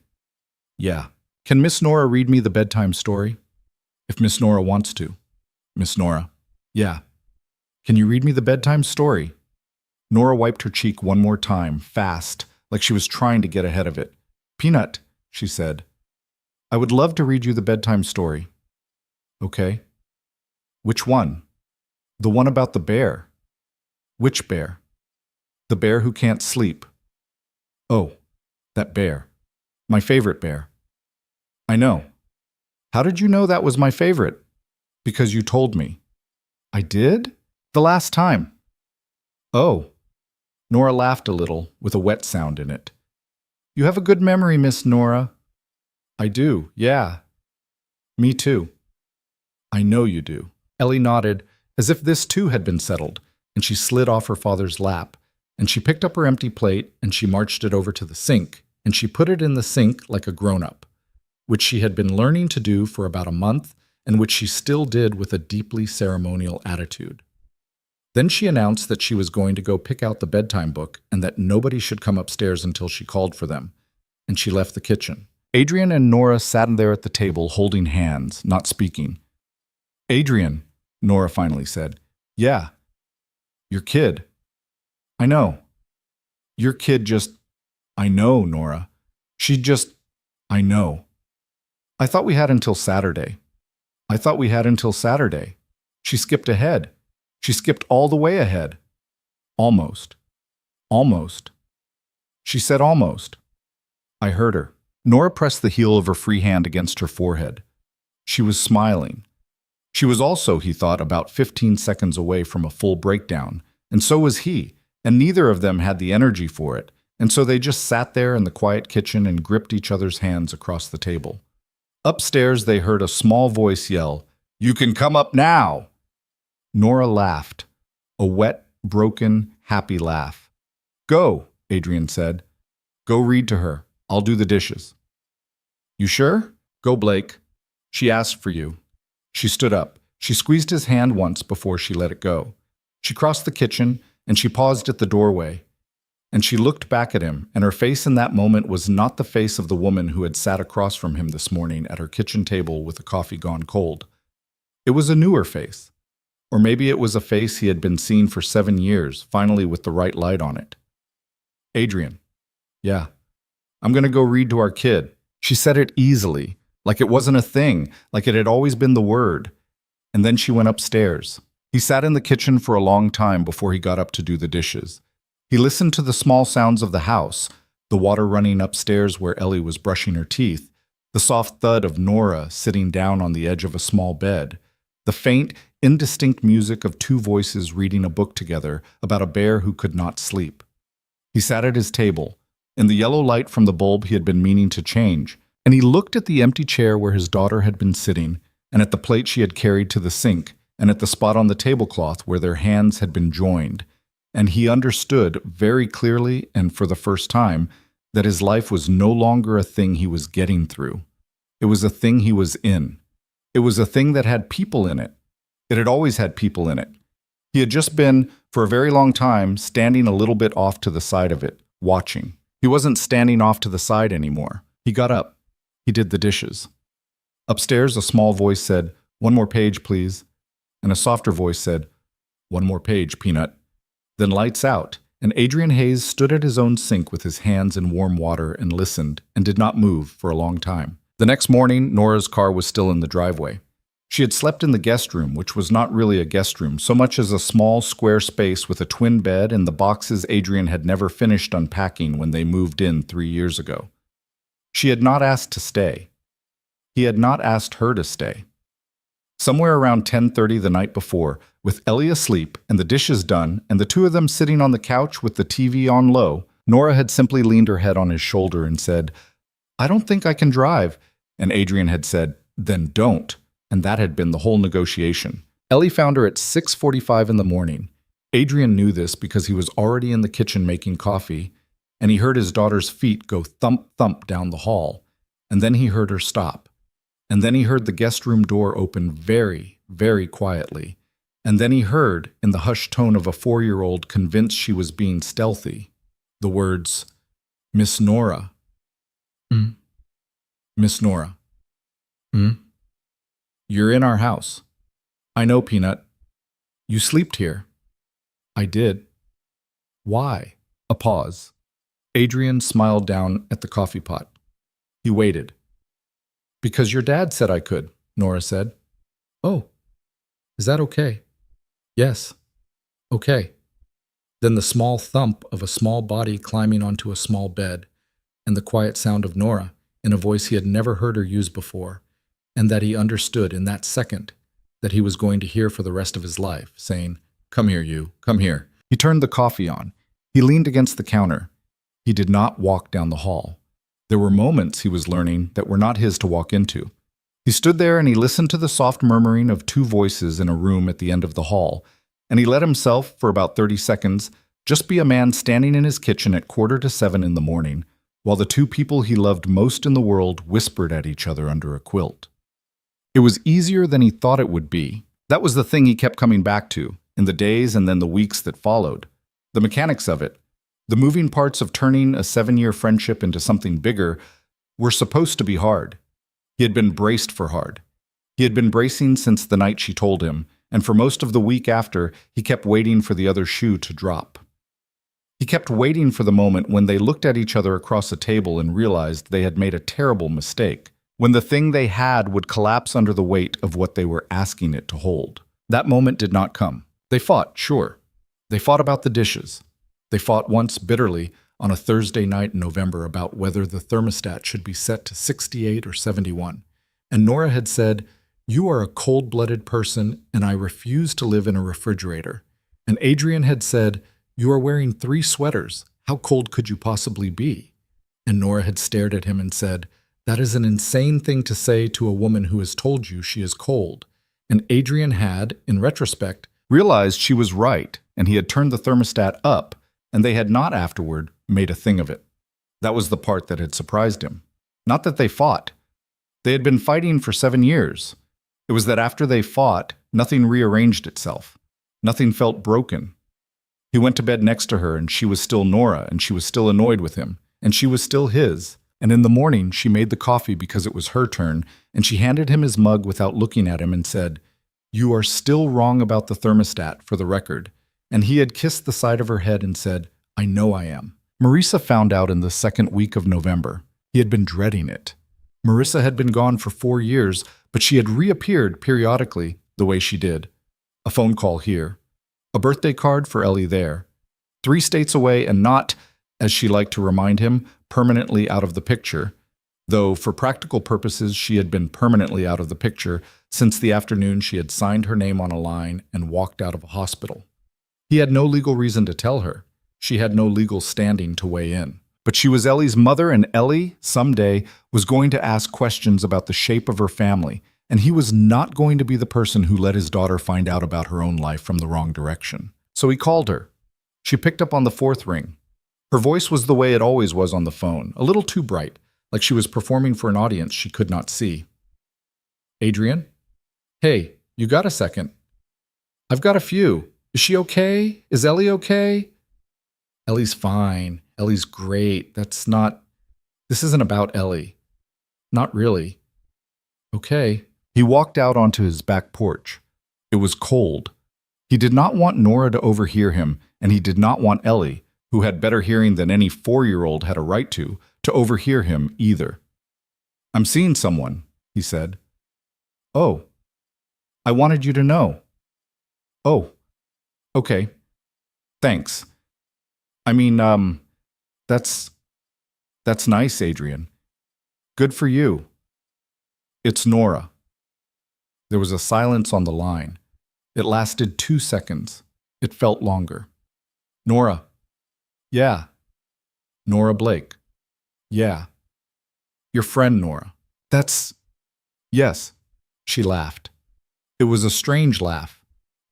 "Yeah. Can Miss Nora read me the bedtime story?" "If Miss Nora wants to." "Miss Nora." "Yeah. Can you read me the bedtime story?" Nora wiped her cheek one more time, fast, like she was trying to get ahead of it. "Peanut," she said, "I would love to read you the bedtime story." "Okay." "Which one?" "The one about the bear." "Which bear?" "The bear who can't sleep." "Oh, that bear. My favorite bear." "I know. How did you know that was my favorite?" "Because you told me." "I did? The last time." "Oh." Nora laughed a little, with a wet sound in it. "You have a good memory, Miss Nora." "I do, yeah." "Me too." "I know you do." Ellie nodded, as if this too had been settled, and she slid off her father's lap, and she picked up her empty plate, and she marched it over to the sink, and she put it in the sink like a grown-up, which she had been learning to do for about a month, and which she still did with a deeply ceremonial attitude. Then she announced that she was going to go pick out the bedtime book and that nobody should come upstairs until she called for them, and she left the kitchen. Adrian and Nora sat there at the table holding hands, not speaking. "Adrian," Nora finally said. "Yeah." "Your kid." "I know." "Your kid just—" "I know, Nora. She just—" "I know." "I thought we had until Saturday." "I thought we had until Saturday." She skipped ahead. She skipped all the way ahead. "Almost." "Almost." She said almost. I heard her. Nora pressed the heel of her free hand against her forehead. She was smiling. She was also, he thought, about 15 seconds away from a full breakdown, and so was he, and neither of them had the energy for it, and so they just sat there in the quiet kitchen and gripped each other's hands across the table. Upstairs, they heard a small voice yell, "You can come up now!" Nora laughed, a wet, broken, happy laugh. "Go," Adrian said. "Go read to her. I'll do the dishes." "You sure?" "Go, Blake. She asked for you." She stood up. She squeezed his hand once before she let it go. She crossed the kitchen, and she paused at the doorway. And she looked back at him, and her face in that moment was not the face of the woman who had sat across from him this morning at her kitchen table with the coffee gone cold. It was a newer face. Or maybe it was a face he had been seeing for 7 years, finally with the right light on it. "Adrian." "Yeah." "I'm going to go read to our kid." She said it easily, like it wasn't a thing, like it had always been the word. And then she went upstairs. He sat in the kitchen for a long time before he got up to do the dishes. He listened to the small sounds of the house, the water running upstairs where Ellie was brushing her teeth, the soft thud of Nora sitting down on the edge of a small bed, the faint, indistinct music of 2 voices reading a book together about a bear who could not sleep. He sat at his table, in the yellow light from the bulb he had been meaning to change, and he looked at the empty chair where his daughter had been sitting, and at the plate she had carried to the sink, and at the spot on the tablecloth where their hands had been joined, and he understood very clearly and for the first time that his life was no longer a thing he was getting through. It was a thing he was in. It was a thing that had people in it. It had always had people in it. He had just been, for a very long time, standing a little bit off to the side of it, watching. He wasn't standing off to the side anymore. He got up. He did the dishes. Upstairs, a small voice said, "One more page, please." And a softer voice said, "One more page, Peanut." Then lights out, and Adrian Hayes stood at his own sink with his hands in warm water and listened and did not move for a long time. The next morning, Nora's car was still in the driveway. She had slept in the guest room, which was not really a guest room, so much as a small square space with a twin bed and the boxes Adrian had never finished unpacking when they moved in 3 years ago. She had not asked to stay. He had not asked her to stay. Somewhere around 10:30 the night before, with Ellie asleep and the dishes done and the two of them sitting on the couch with the TV on low, Nora had simply leaned her head on his shoulder and said, "I don't think I can drive." And Adrian had said, "Then don't." And that had been the whole negotiation. Ellie found her at 6:45 in the morning. Adrian knew this because he was already in the kitchen making coffee, and he heard his daughter's feet go thump-thump down the hall, and then he heard her stop. And then he heard the guest room door open very, very quietly. And then he heard, in the hushed tone of a 4-year-old convinced she was being stealthy, the words, "Miss Nora." "Miss Nora." "You're in our house." "I know, Peanut." "You slept here." "I did." "Why?" A pause. Adrian smiled down at the coffee pot. He waited. "Because your dad said I could," Nora said. "Oh, is that okay?" "Yes." "Okay." Then the small thump of a small body climbing onto a small bed, and the quiet sound of Nora, in a voice he had never heard her use before, and that he understood in that second that he was going to hear for the rest of his life, saying, "Come here, you, come here." He turned the coffee on. He leaned against the counter. He did not walk down the hall. There were moments, he was learning, that were not his to walk into. He stood there and he listened to the soft murmuring of two voices in a room at the end of the hall, and he let himself, for about 30 seconds, just be a man standing in his kitchen at 6:45 in the morning, while the two people he loved most in the world whispered at each other under a quilt. It was easier than he thought it would be. That was the thing he kept coming back to, in the days and then the weeks that followed. The mechanics of it, the moving parts of turning a 7-year friendship into something bigger, were supposed to be hard. He had been braced for hard. He had been bracing since the night she told him, and for most of the week after, he kept waiting for the other shoe to drop. He kept waiting for the moment when they looked at each other across a table and realized they had made a terrible mistake, when the thing they had would collapse under the weight of what they were asking it to hold. That moment did not come. They fought, sure. They fought about the dishes. They fought once bitterly on a Thursday night in November about whether the thermostat should be set to 68 or 71. And Nora had said, "You are a cold-blooded person, and I refuse to live in a refrigerator." And Adrian had said, "You are wearing 3 sweaters. How cold could you possibly be?" And Nora had stared at him and said, "That is an insane thing to say to a woman who has told you she is cold." And Adrian had, in retrospect, realized she was right, and he had turned the thermostat up, and they had not afterward made a thing of it. That was the part that had surprised him. Not that they fought. They had been fighting for 7 years. It was that after they fought, nothing rearranged itself. Nothing felt broken. He went to bed next to her, and she was still Nora, and she was still annoyed with him, and she was still his. And in the morning, she made the coffee because it was her turn, and she handed him his mug without looking at him and said, "You are still wrong about the thermostat, for the record." And he had kissed the side of her head and said, "I know I am." Marisa found out in the second week of November. He had been dreading it. Marisa had been gone for 4 years, but she had reappeared periodically the way she did. A phone call here. A birthday card for Ellie there. 3 states away and not, as she liked to remind him, permanently out of the picture, though for practical purposes she had been permanently out of the picture since the afternoon she had signed her name on a line and walked out of a hospital. He had no legal reason to tell her. She had no legal standing to weigh in. But she was Ellie's mother, and Ellie, someday, was going to ask questions about the shape of her family, and he was not going to be the person who let his daughter find out about her own life from the wrong direction. So he called her. She picked up on the 4th ring. Her voice was the way it always was on the phone, a little too bright, like she was performing for an audience she could not see. Adrian? Hey, you got a second? I've got a few. Is she okay? Is Ellie okay? Ellie's fine. Ellie's great. This isn't about Ellie. Not really. Okay. He walked out onto his back porch. It was cold. He did not want Nora to overhear him, and he did not want Ellie, who had better hearing than any 4-year-old had a right to overhear him either. I'm seeing someone, he said. Oh. I wanted you to know. Oh. Okay. Thanks. I mean, that's nice, Adrian. Good for you. It's Nora. There was a silence on the line. It lasted 2 seconds. It felt longer. Nora. Yeah. Nora Blake. Yeah. Your friend, Nora. Yes. She laughed. It was a strange laugh.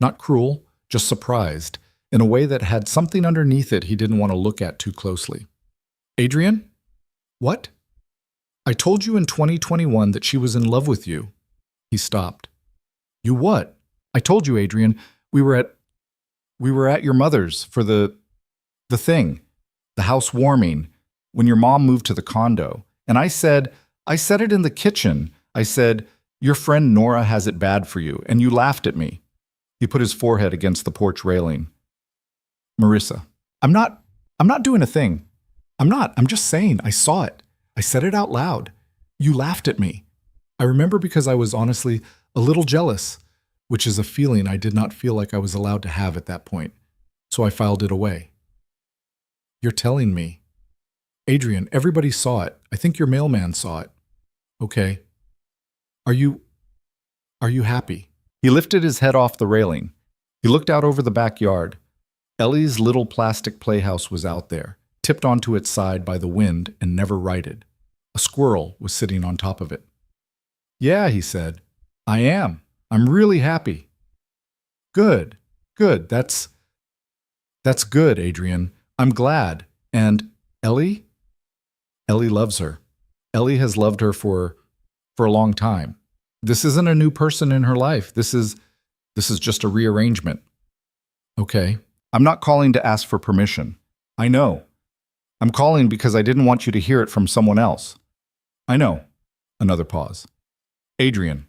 Not cruel, just surprised, in a way that had something underneath it he didn't want to look at too closely. Adrian? What? I told you in 2021 that she was in love with you. He stopped. You what? I told you, Adrian, we were at your mother's for the thing, the house warming, when your mom moved to the condo. And I said it in the kitchen. I said, your friend Nora has it bad for you, and you laughed at me. He put his forehead against the porch railing. Marissa, I'm not doing a thing. I'm just saying, I saw it. I said it out loud. You laughed at me. I remember because I was honestly a little jealous, which is a feeling I did not feel like I was allowed to have at that point. So I filed it away. You're telling me. Adrian, everybody saw it. I think your mailman saw it. Okay. Are you happy? He lifted his head off the railing. He looked out over the backyard. Ellie's little plastic playhouse was out there, tipped onto its side by the wind and never righted. A squirrel was sitting on top of it. Yeah, he said. I am. I'm really happy. Good. That's good, Adrian. I'm glad. And Ellie? Ellie loves her. Ellie has loved her for a long time. This isn't a new person in her life. This is just a rearrangement. Okay. I'm not calling to ask for permission. I know. I'm calling because I didn't want you to hear it from someone else. I know. Another pause. Adrian.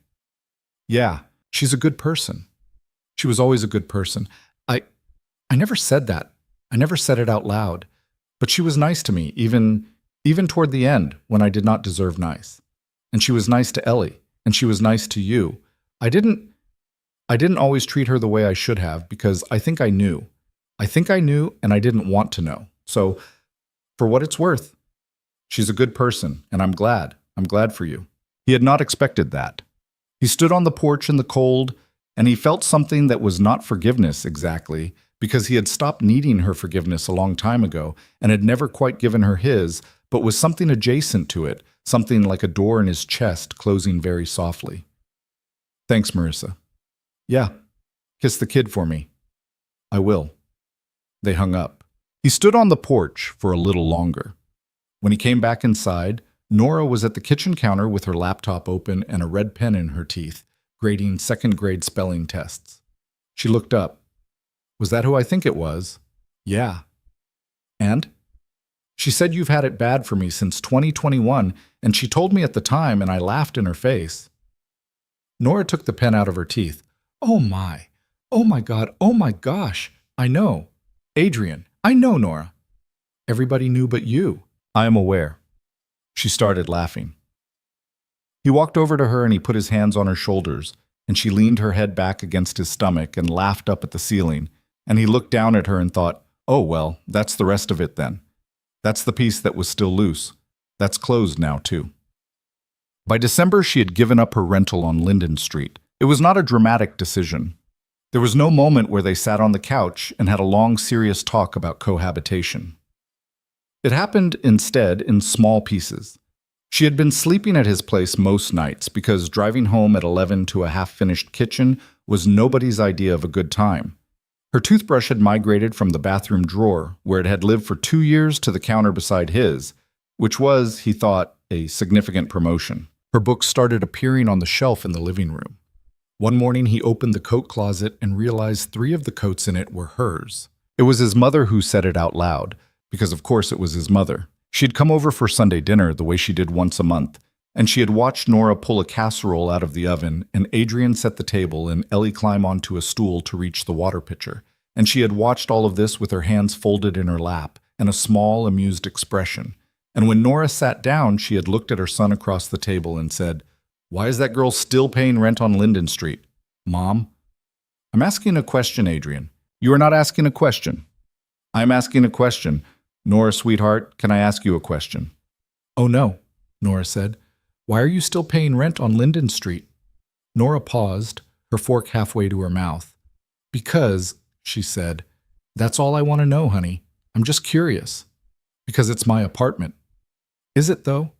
Yeah, she's a good person. She was always a good person. I never said that. I never said it out loud. But she was nice to me, even toward the end, when I did not deserve nice. And she was nice to Ellie, and she was nice to you. I didn't always treat her the way I should have because I think I knew. And I didn't want to know. So, for what it's worth, she's a good person, and I'm glad. I'm glad for you. He had not expected that. He stood on the porch in the cold, and he felt something that was not forgiveness exactly, because he had stopped needing her forgiveness a long time ago and had never quite given her his, but was something adjacent to it, something like a door in his chest closing very softly. Thanks, Marissa. Yeah, kiss the kid for me. I will. They hung up. He stood on the porch for a little longer. When he came back inside, Nora was at the kitchen counter with her laptop open and a red pen in her teeth, grading second-grade spelling tests. She looked up. Was that who I think it was? Yeah. And? She said you've had it bad for me since 2021, and she told me at the time, and I laughed in her face. Nora took the pen out of her teeth. Oh my God, oh my gosh, I know. Adrian, I know, Nora. Everybody knew but you. I am aware. She started laughing. He walked over to her and he put his hands on her shoulders, and she leaned her head back against his stomach and laughed up at the ceiling, and he looked down at her and thought, oh, well, that's the rest of it then. That's the piece that was still loose. That's closed now, too. By December, she had given up her rental on Linden Street. It was not a dramatic decision. There was no moment where they sat on the couch and had a long, serious talk about cohabitation. It happened instead in small pieces. She had been sleeping at his place most nights because driving home at 11 to a half-finished kitchen was nobody's idea of a good time. Her toothbrush had migrated from the bathroom drawer, where it had lived for 2 years, to the counter beside his, which was, he thought, a significant promotion. Her books started appearing on the shelf in the living room. One morning he opened the coat closet and realized 3 of the coats in it were hers. It was his mother who said it out loud, because of course it was his mother. She'd come over for Sunday dinner the way she did once a month, and she had watched Nora pull a casserole out of the oven, and Adrian set the table and Ellie climb onto a stool to reach the water pitcher. And she had watched all of this with her hands folded in her lap and a small, amused expression. And when Nora sat down, she had looked at her son across the table and said, "Why is that girl still paying rent on Linden Street?" "Mom?" "I'm asking a question, Adrian." "You are not asking a question." "I'm asking a question. Nora, sweetheart, can I ask you a question?" "Oh no," Nora said. "Why are you still paying rent on Linden Street?" Nora paused, her fork halfway to her mouth. "Because," she said, "that's all I want to know, honey. I'm just curious. Because it's my apartment." "Is it, though?"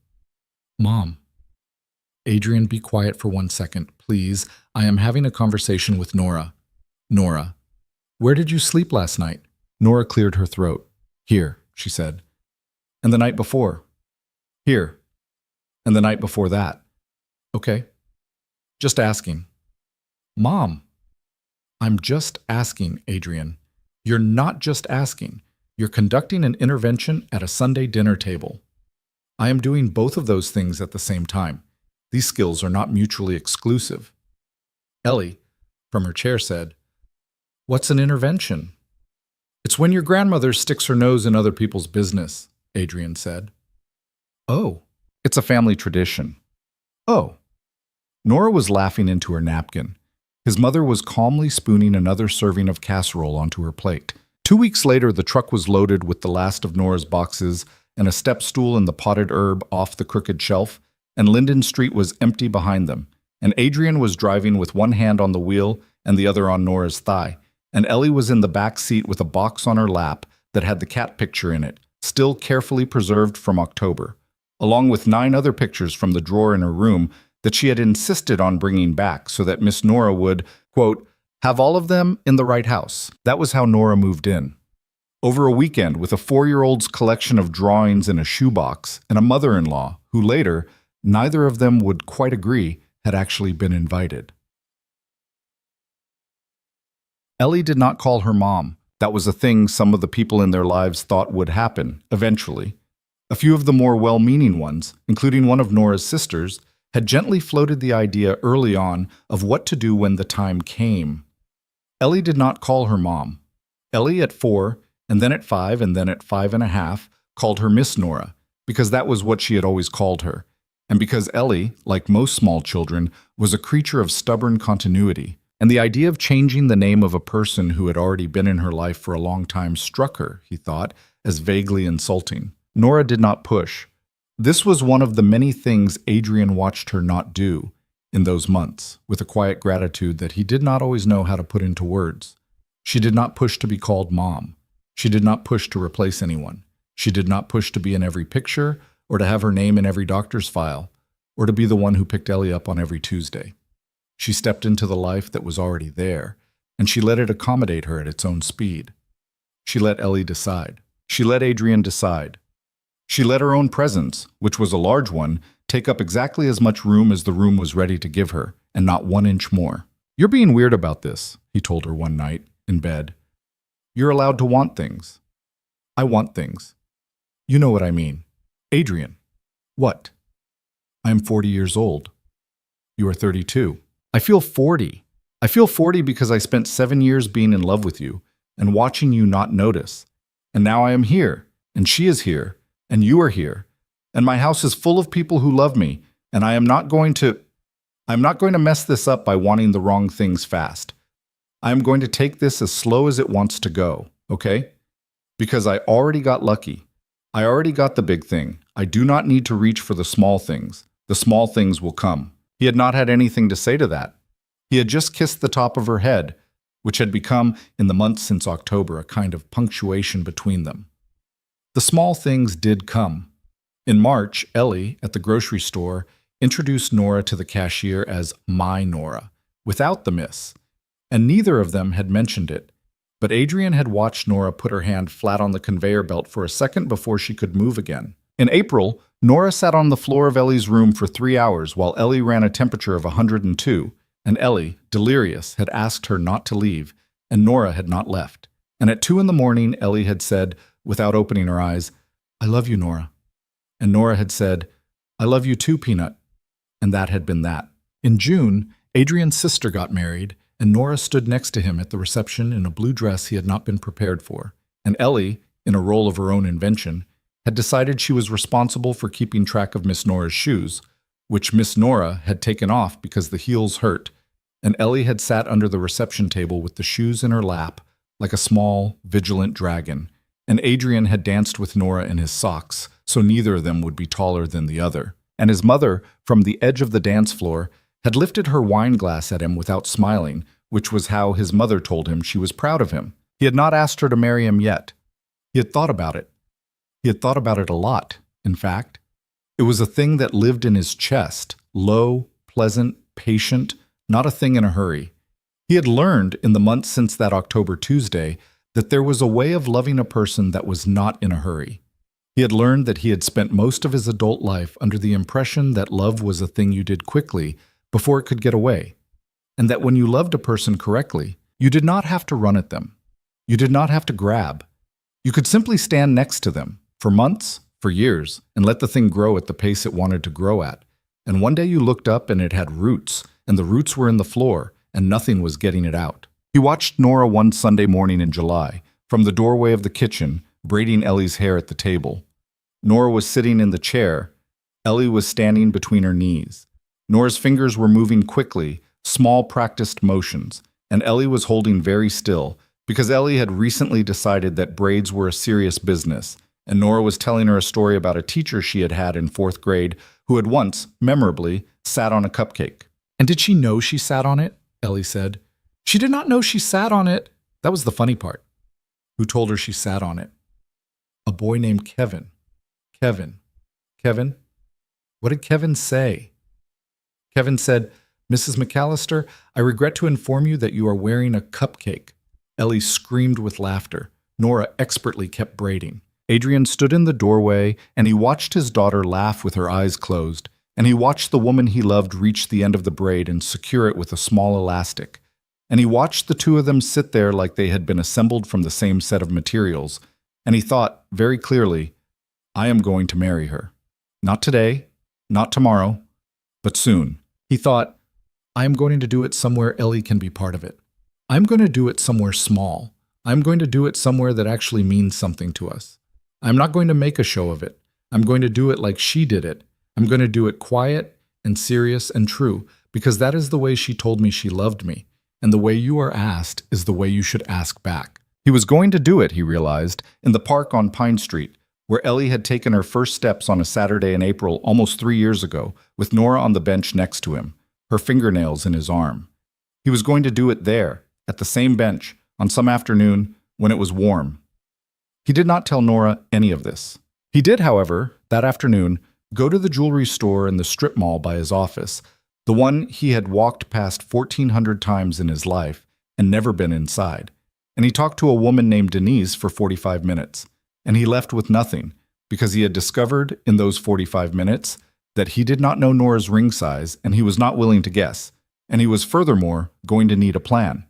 "Mom." "Adrian, be quiet for 1 second, please. I am having a conversation with Nora." "Nora, where did you sleep last night?" Nora cleared her throat. "Here," she said. "And the night before?" "Here. And the night before that?" "Okay. Just asking." "Mom." "I'm just asking, Adrian." "You're not just asking. You're conducting an intervention at a Sunday dinner table." "I am doing both of those things at the same time. These skills are not mutually exclusive." Ellie, from her chair, said, "What's an intervention?" "It's when your grandmother sticks her nose in other people's business," Adrian said. "Oh." "It's a family tradition." "Oh." Nora was laughing into her napkin. His mother was calmly spooning another serving of casserole onto her plate. 2 weeks later, the truck was loaded with the last of Nora's boxes and a step stool and the potted herb off the crooked shelf, and Linden Street was empty behind them, and Adrian was driving with one hand on the wheel and the other on Nora's thigh, and Ellie was in the back seat with a box on her lap that had the cat picture in it, still carefully preserved from October, along with 9 other pictures from the drawer in her room that she had insisted on bringing back so that Miss Nora would, quote, have all of them in the right house. That was how Nora moved in. Over a weekend with a 4-year-old's collection of drawings in a shoebox and a mother-in-law who later, neither of them would quite agree, had actually been invited. Ellie did not call her mom. That was a thing some of the people in their lives thought would happen, eventually. A few of the more well-meaning ones, including one of Nora's sisters, had gently floated the idea early on of what to do when the time came. Ellie did not call her mom. Ellie at 4, and then at 5, and then at 5.5, called her Miss Nora, because that was what she had always called her, and because Ellie, like most small children, was a creature of stubborn continuity, and the idea of changing the name of a person who had already been in her life for a long time struck her, he thought, as vaguely insulting. Nora did not push. This was one of the many things Adrian watched her not do in those months, with a quiet gratitude that he did not always know how to put into words. She did not push to be called mom. She did not push to replace anyone. She did not push to be in every picture, or to have her name in every doctor's file, or to be the one who picked Ellie up on every Tuesday. She stepped into the life that was already there, and she let it accommodate her at its own speed. She let Ellie decide. She let Adrian decide. She let her own presence, which was a large one, take up exactly as much room as the room was ready to give her, and not 1 inch more. "You're being weird about this," he told her one night, in bed. "You're allowed to want things." "I want things." "You know what I mean." "Adrian." "What?" "I am 40 years old." "You are 32. "I feel 40. I feel 40 because I spent 7 years being in love with you, and watching you not notice. And now I am here, and she is here, and you are here, and my house is full of people who love me, and I'm not going to mess this up by wanting the wrong things fast. I am going to take this as slow as it wants to go, okay? Because I already got lucky. I already got the big thing. I do not need to reach for the small things. The small things will come." He had not had anything to say to that. He had just kissed the top of her head, which had become, in the months since October, a kind of punctuation between them. The small things did come. In March, Ellie, at the grocery store, introduced Nora to the cashier as my Nora, without the miss, and neither of them had mentioned it, but Adrian had watched Nora put her hand flat on the conveyor belt for a second before she could move again. In April, Nora sat on the floor of Ellie's room for 3 hours while Ellie ran a temperature of 102, and Ellie, delirious, had asked her not to leave, and Nora had not left. And at 2 in the morning, Ellie had said, without opening her eyes, "I love you, Nora." And Nora had said, "I love you too, Peanut." And that had been that. In June, Adrian's sister got married, and Nora stood next to him at the reception in a blue dress he had not been prepared for. And Ellie, in a role of her own invention, had decided she was responsible for keeping track of Miss Nora's shoes, which Miss Nora had taken off because the heels hurt, and Ellie had sat under the reception table with the shoes in her lap like a small, vigilant dragon, and Adrian had danced with Nora in his socks, so neither of them would be taller than the other. And his mother, from the edge of the dance floor, had lifted her wine glass at him without smiling, which was how his mother told him she was proud of him. He had not asked her to marry him yet. He had thought about it. He had thought about it a lot, in fact. It was a thing that lived in his chest, low, pleasant, patient, not a thing in a hurry. He had learned in the months since that October Tuesday that there was a way of loving a person that was not in a hurry. He had learned that he had spent most of his adult life under the impression that love was a thing you did quickly before it could get away, and that when you loved a person correctly, you did not have to run at them. You did not have to grab. You could simply stand next to them, for months, for years, and let the thing grow at the pace it wanted to grow at. And one day you looked up and it had roots, and the roots were in the floor, and nothing was getting it out. He watched Nora one Sunday morning in July, from the doorway of the kitchen, braiding Ellie's hair at the table. Nora was sitting in the chair. Ellie was standing between her knees. Nora's fingers were moving quickly, small practiced motions, and Ellie was holding very still, because Ellie had recently decided that braids were a serious business, and Nora was telling her a story about a teacher she had had in 4th grade who had once, memorably, sat on a cupcake. "And did she know she sat on it?" Ellie said. "She did not know she sat on it." That was the funny part. Who told her she sat on it? A boy named Kevin. Kevin. Kevin? What did Kevin say? Kevin said, "Mrs. McAllister, I regret to inform you that you are wearing a cupcake." Ellie screamed with laughter. Nora expertly kept braiding. Adrian stood in the doorway, and he watched his daughter laugh with her eyes closed, and he watched the woman he loved reach the end of the braid and secure it with a small elastic. And he watched the two of them sit there like they had been assembled from the same set of materials, and he thought, very clearly, I am going to marry her. Not today, not tomorrow, but soon. He thought, I am going to do it somewhere Ellie can be part of it. I'm going to do it somewhere small. I'm going to do it somewhere that actually means something to us. I'm not going to make a show of it. I'm going to do it like she did it. I'm going to do it quiet and serious and true, because that is the way she told me she loved me, and the way you are asked is the way you should ask back. He was going to do it, he realized, in the park on Pine Street, where Ellie had taken her first steps on a Saturday in April almost 3 years ago, with Nora on the bench next to him, her fingernails in his arm. He was going to do it there, at the same bench, on some afternoon when it was warm. He did not tell Nora any of this. He did, however, that afternoon, go to the jewelry store in the strip mall by his office, the one he had walked past 1,400 times in his life and never been inside. And he talked to a woman named Denise for 45 minutes. And he left with nothing, because he had discovered in those 45 minutes that he did not know Nora's ring size and he was not willing to guess. And he was furthermore going to need a plan.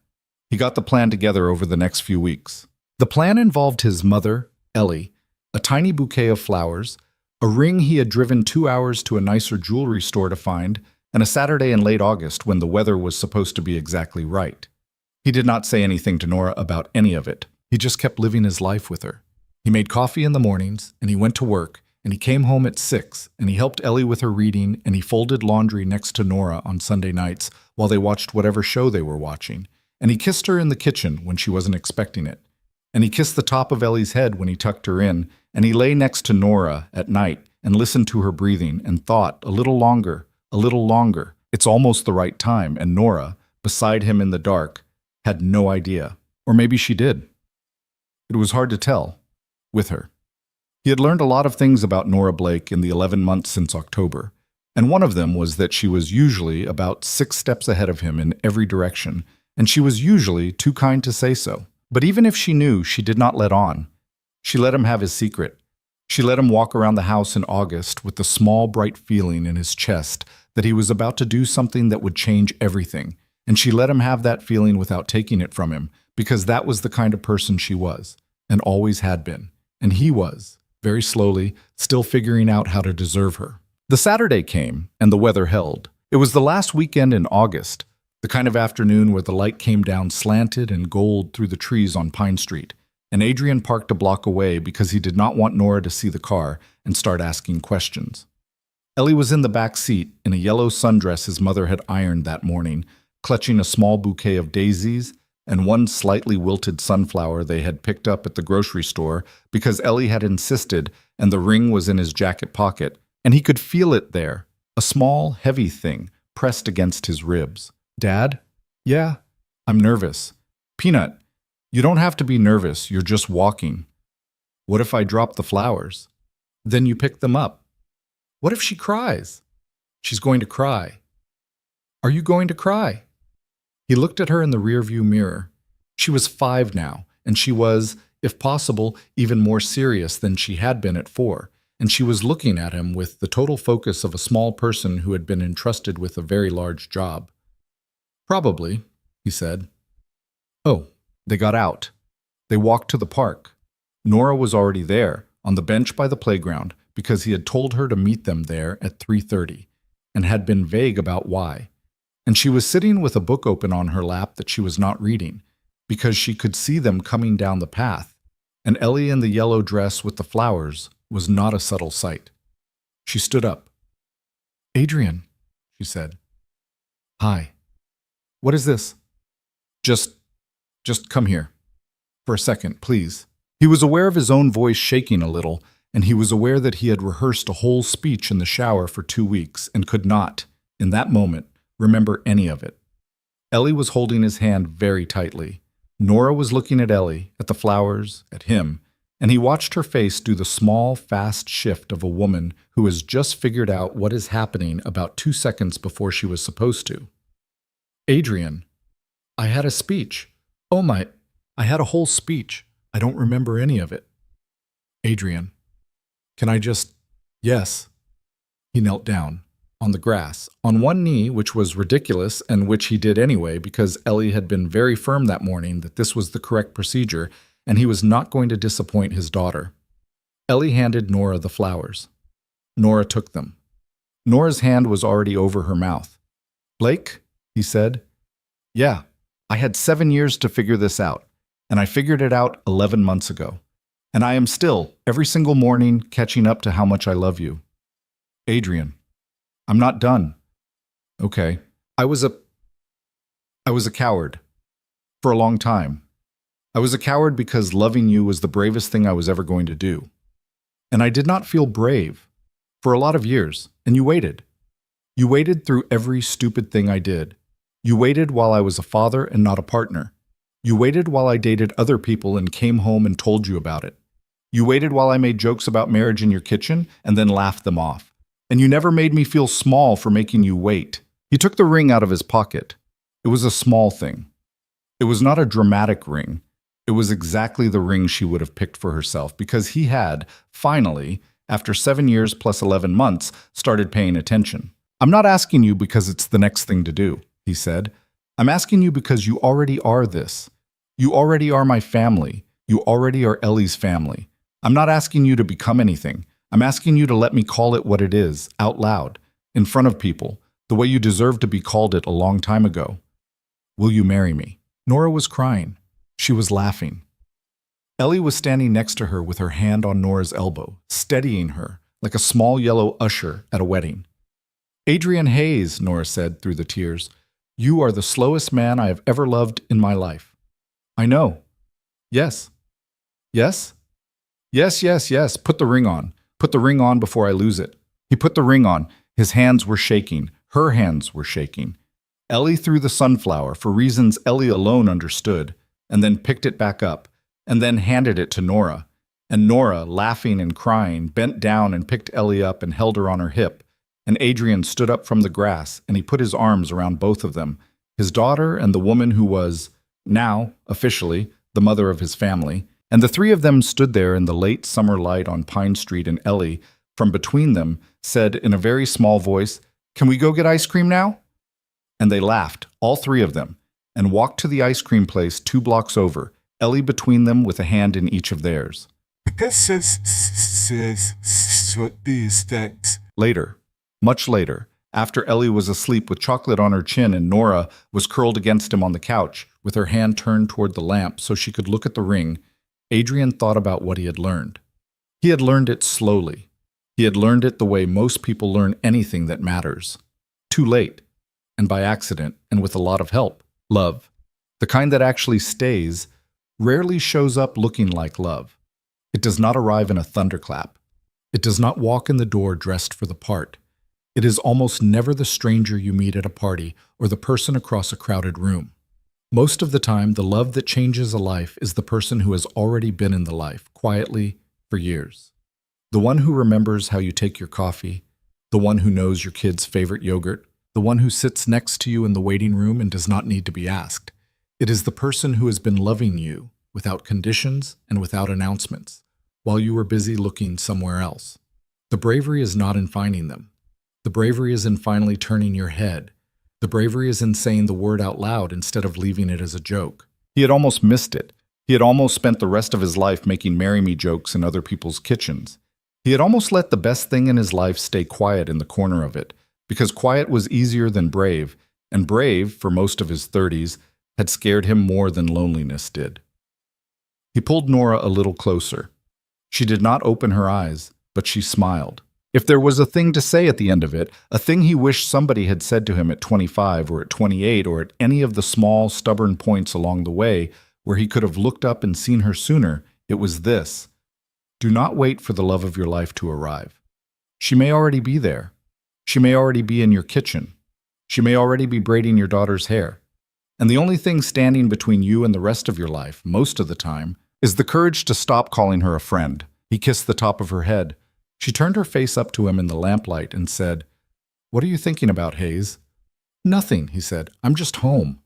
He got the plan together over the next few weeks. The plan involved his mother, Ellie, a tiny bouquet of flowers, a ring he had driven 2 hours to a nicer jewelry store to find, and a Saturday in late August when the weather was supposed to be exactly right. He did not say anything to Nora about any of it. He just kept living his life with her. He made coffee in the mornings, and he went to work, and he came home at 6, and he helped Ellie with her reading, and he folded laundry next to Nora on Sunday nights while they watched whatever show they were watching, and he kissed her in the kitchen when she wasn't expecting it, and he kissed the top of Ellie's head when he tucked her in, and he lay next to Nora at night and listened to her breathing and thought, a little longer, it's almost the right time, and Nora, beside him in the dark, had no idea. Or maybe she did. It was hard to tell. With her. He had learned a lot of things about Nora Blake in the 11 months since October, and one of them was that she was usually about 6 steps ahead of him in every direction, and she was usually too kind to say so. But even if she knew, she did not let on. She let him have his secret. She let him walk around the house in August with the small, bright feeling in his chest that he was about to do something that would change everything, and she let him have that feeling without taking it from him, because that was the kind of person she was, and always had been. And he was, very slowly, still figuring out how to deserve her. The Saturday came, and the weather held. It was the last weekend in August, the kind of afternoon where the light came down slanted and gold through the trees on Pine Street, and Adrian parked a block away because he did not want Nora to see the car and start asking questions. Ellie was in the back seat in a yellow sundress his mother had ironed that morning, clutching a small bouquet of daisies and one slightly wilted sunflower they had picked up at the grocery store because Ellie had insisted, and the ring was in his jacket pocket, and he could feel it there, a small, heavy thing pressed against his ribs. Dad? Yeah, I'm nervous. Peanut, you don't have to be nervous, you're just walking. What if I drop the flowers? Then you pick them up. What if she cries? She's going to cry. Are you going to cry? He looked at her in the rearview mirror. She was 5 now, and she was, if possible, even more serious than she had been at 4, and she was looking at him with the total focus of a small person who had been entrusted with a very large job. Probably, he said. Oh, they got out. They walked to the park. Nora was already there, on the bench by the playground, because he had told her to meet them there at 3:30, and had been vague about why. And she was sitting with a book open on her lap that she was not reading, because she could see them coming down the path, and Ellie in the yellow dress with the flowers was not a subtle sight. She stood up. Adrian, she said. Hi. What is this? Just come here. For a second, please. He was aware of his own voice shaking a little, and he was aware that he had rehearsed a whole speech in the shower for 2 weeks and could not, in that moment, remember any of it. Ellie was holding his hand very tightly. Nora was looking at Ellie, at the flowers, at him, and he watched her face do the small, fast shift of a woman who has just figured out what is happening about 2 seconds before she was supposed to. Adrian, I had a speech. Oh my, I had a whole speech. I don't remember any of it. Adrian, can I just... Yes. He knelt down, on the grass, on one knee, which was ridiculous and which he did anyway because Ellie had been very firm that morning that this was the correct procedure and he was not going to disappoint his daughter. Ellie handed Nora the flowers. Nora took them. Nora's hand was already over her mouth. Blake, he said. Yeah, I had 7 years to figure this out, and I figured it out 11 months ago. And I am still, every single morning, catching up to how much I love you. Adrian, I'm not done. Okay, I was a coward. For a long time. I was a coward because loving you was the bravest thing I was ever going to do. And I did not feel brave. For a lot of years, and you waited. You waited through every stupid thing I did. You waited while I was a father and not a partner. You waited while I dated other people and came home and told you about it. You waited while I made jokes about marriage in your kitchen and then laughed them off. And you never made me feel small for making you wait. He took the ring out of his pocket. It was a small thing. It was not a dramatic ring. It was exactly the ring she would have picked for herself because he had, finally, after 7 years plus 11 months, started paying attention. I'm not asking you because it's the next thing to do, he said. I'm asking you because you already are this. You already are my family. You already are Ellie's family. I'm not asking you to become anything. I'm asking you to let me call it what it is, out loud, in front of people, the way you deserve to be called it a long time ago. Will you marry me? Nora was crying. She was laughing. Ellie was standing next to her with her hand on Nora's elbow, steadying her, like a small yellow usher at a wedding. Adrian Hayes, Nora said through the tears, you are the slowest man I have ever loved in my life. I know. Yes. Yes? Yes, yes, yes. Put the ring on. Put the ring on before I lose it. He put the ring on. His hands were shaking. Her hands were shaking. Ellie threw the sunflower for reasons Ellie alone understood, and then picked it back up, and then handed it to Nora. And Nora, laughing and crying, bent down and picked Ellie up and held her on her hip. And Adrian stood up from the grass, and he put his arms around both of them, his daughter and the woman who was, now, officially, the mother of his family, And the three of them stood there in the late summer light on Pine Street, and Ellie, from between them, said in a very small voice, "Can we go get ice cream now?" And they laughed, all three of them, and walked to the ice cream place 2 blocks over, Ellie between them with a hand in each of theirs. Later, much later, after Ellie was asleep with chocolate on her chin and Nora was curled against him on the couch with her hand turned toward the lamp so she could look at the ring, Adrian thought about what he had learned. He had learned it slowly. He had learned it the way most people learn anything that matters. Too late, and by accident, and with a lot of help. Love, the kind that actually stays, rarely shows up looking like love. It does not arrive in a thunderclap. It does not walk in the door dressed for the part. It is almost never the stranger you meet at a party or the person across a crowded room. Most of the time, the love that changes a life is the person who has already been in the life, quietly, for years. The one who remembers how you take your coffee, the one who knows your kid's favorite yogurt, the one who sits next to you in the waiting room and does not need to be asked. It is the person who has been loving you without conditions and without announcements, while you were busy looking somewhere else. The bravery is not in finding them. The bravery is in finally turning your head. The bravery is in saying the word out loud instead of leaving it as a joke. He had almost missed it. He had almost spent the rest of his life making marry me jokes in other people's kitchens. He had almost let the best thing in his life stay quiet in the corner of it, because quiet was easier than brave, and brave, for most of his 30s, had scared him more than loneliness did. He pulled Nora a little closer. She did not open her eyes, but she smiled. If there was a thing to say at the end of it, a thing he wished somebody had said to him at 25 or at 28 or at any of the small, stubborn points along the way where he could have looked up and seen her sooner, it was this: do not wait for the love of your life to arrive. She may already be there. She may already be in your kitchen. She may already be braiding your daughter's hair. And the only thing standing between you and the rest of your life, most of the time, is the courage to stop calling her a friend. He kissed the top of her head. She turned her face up to him in the lamplight and said, "What are you thinking about, Hayes?" "Nothing," he said. "I'm just home."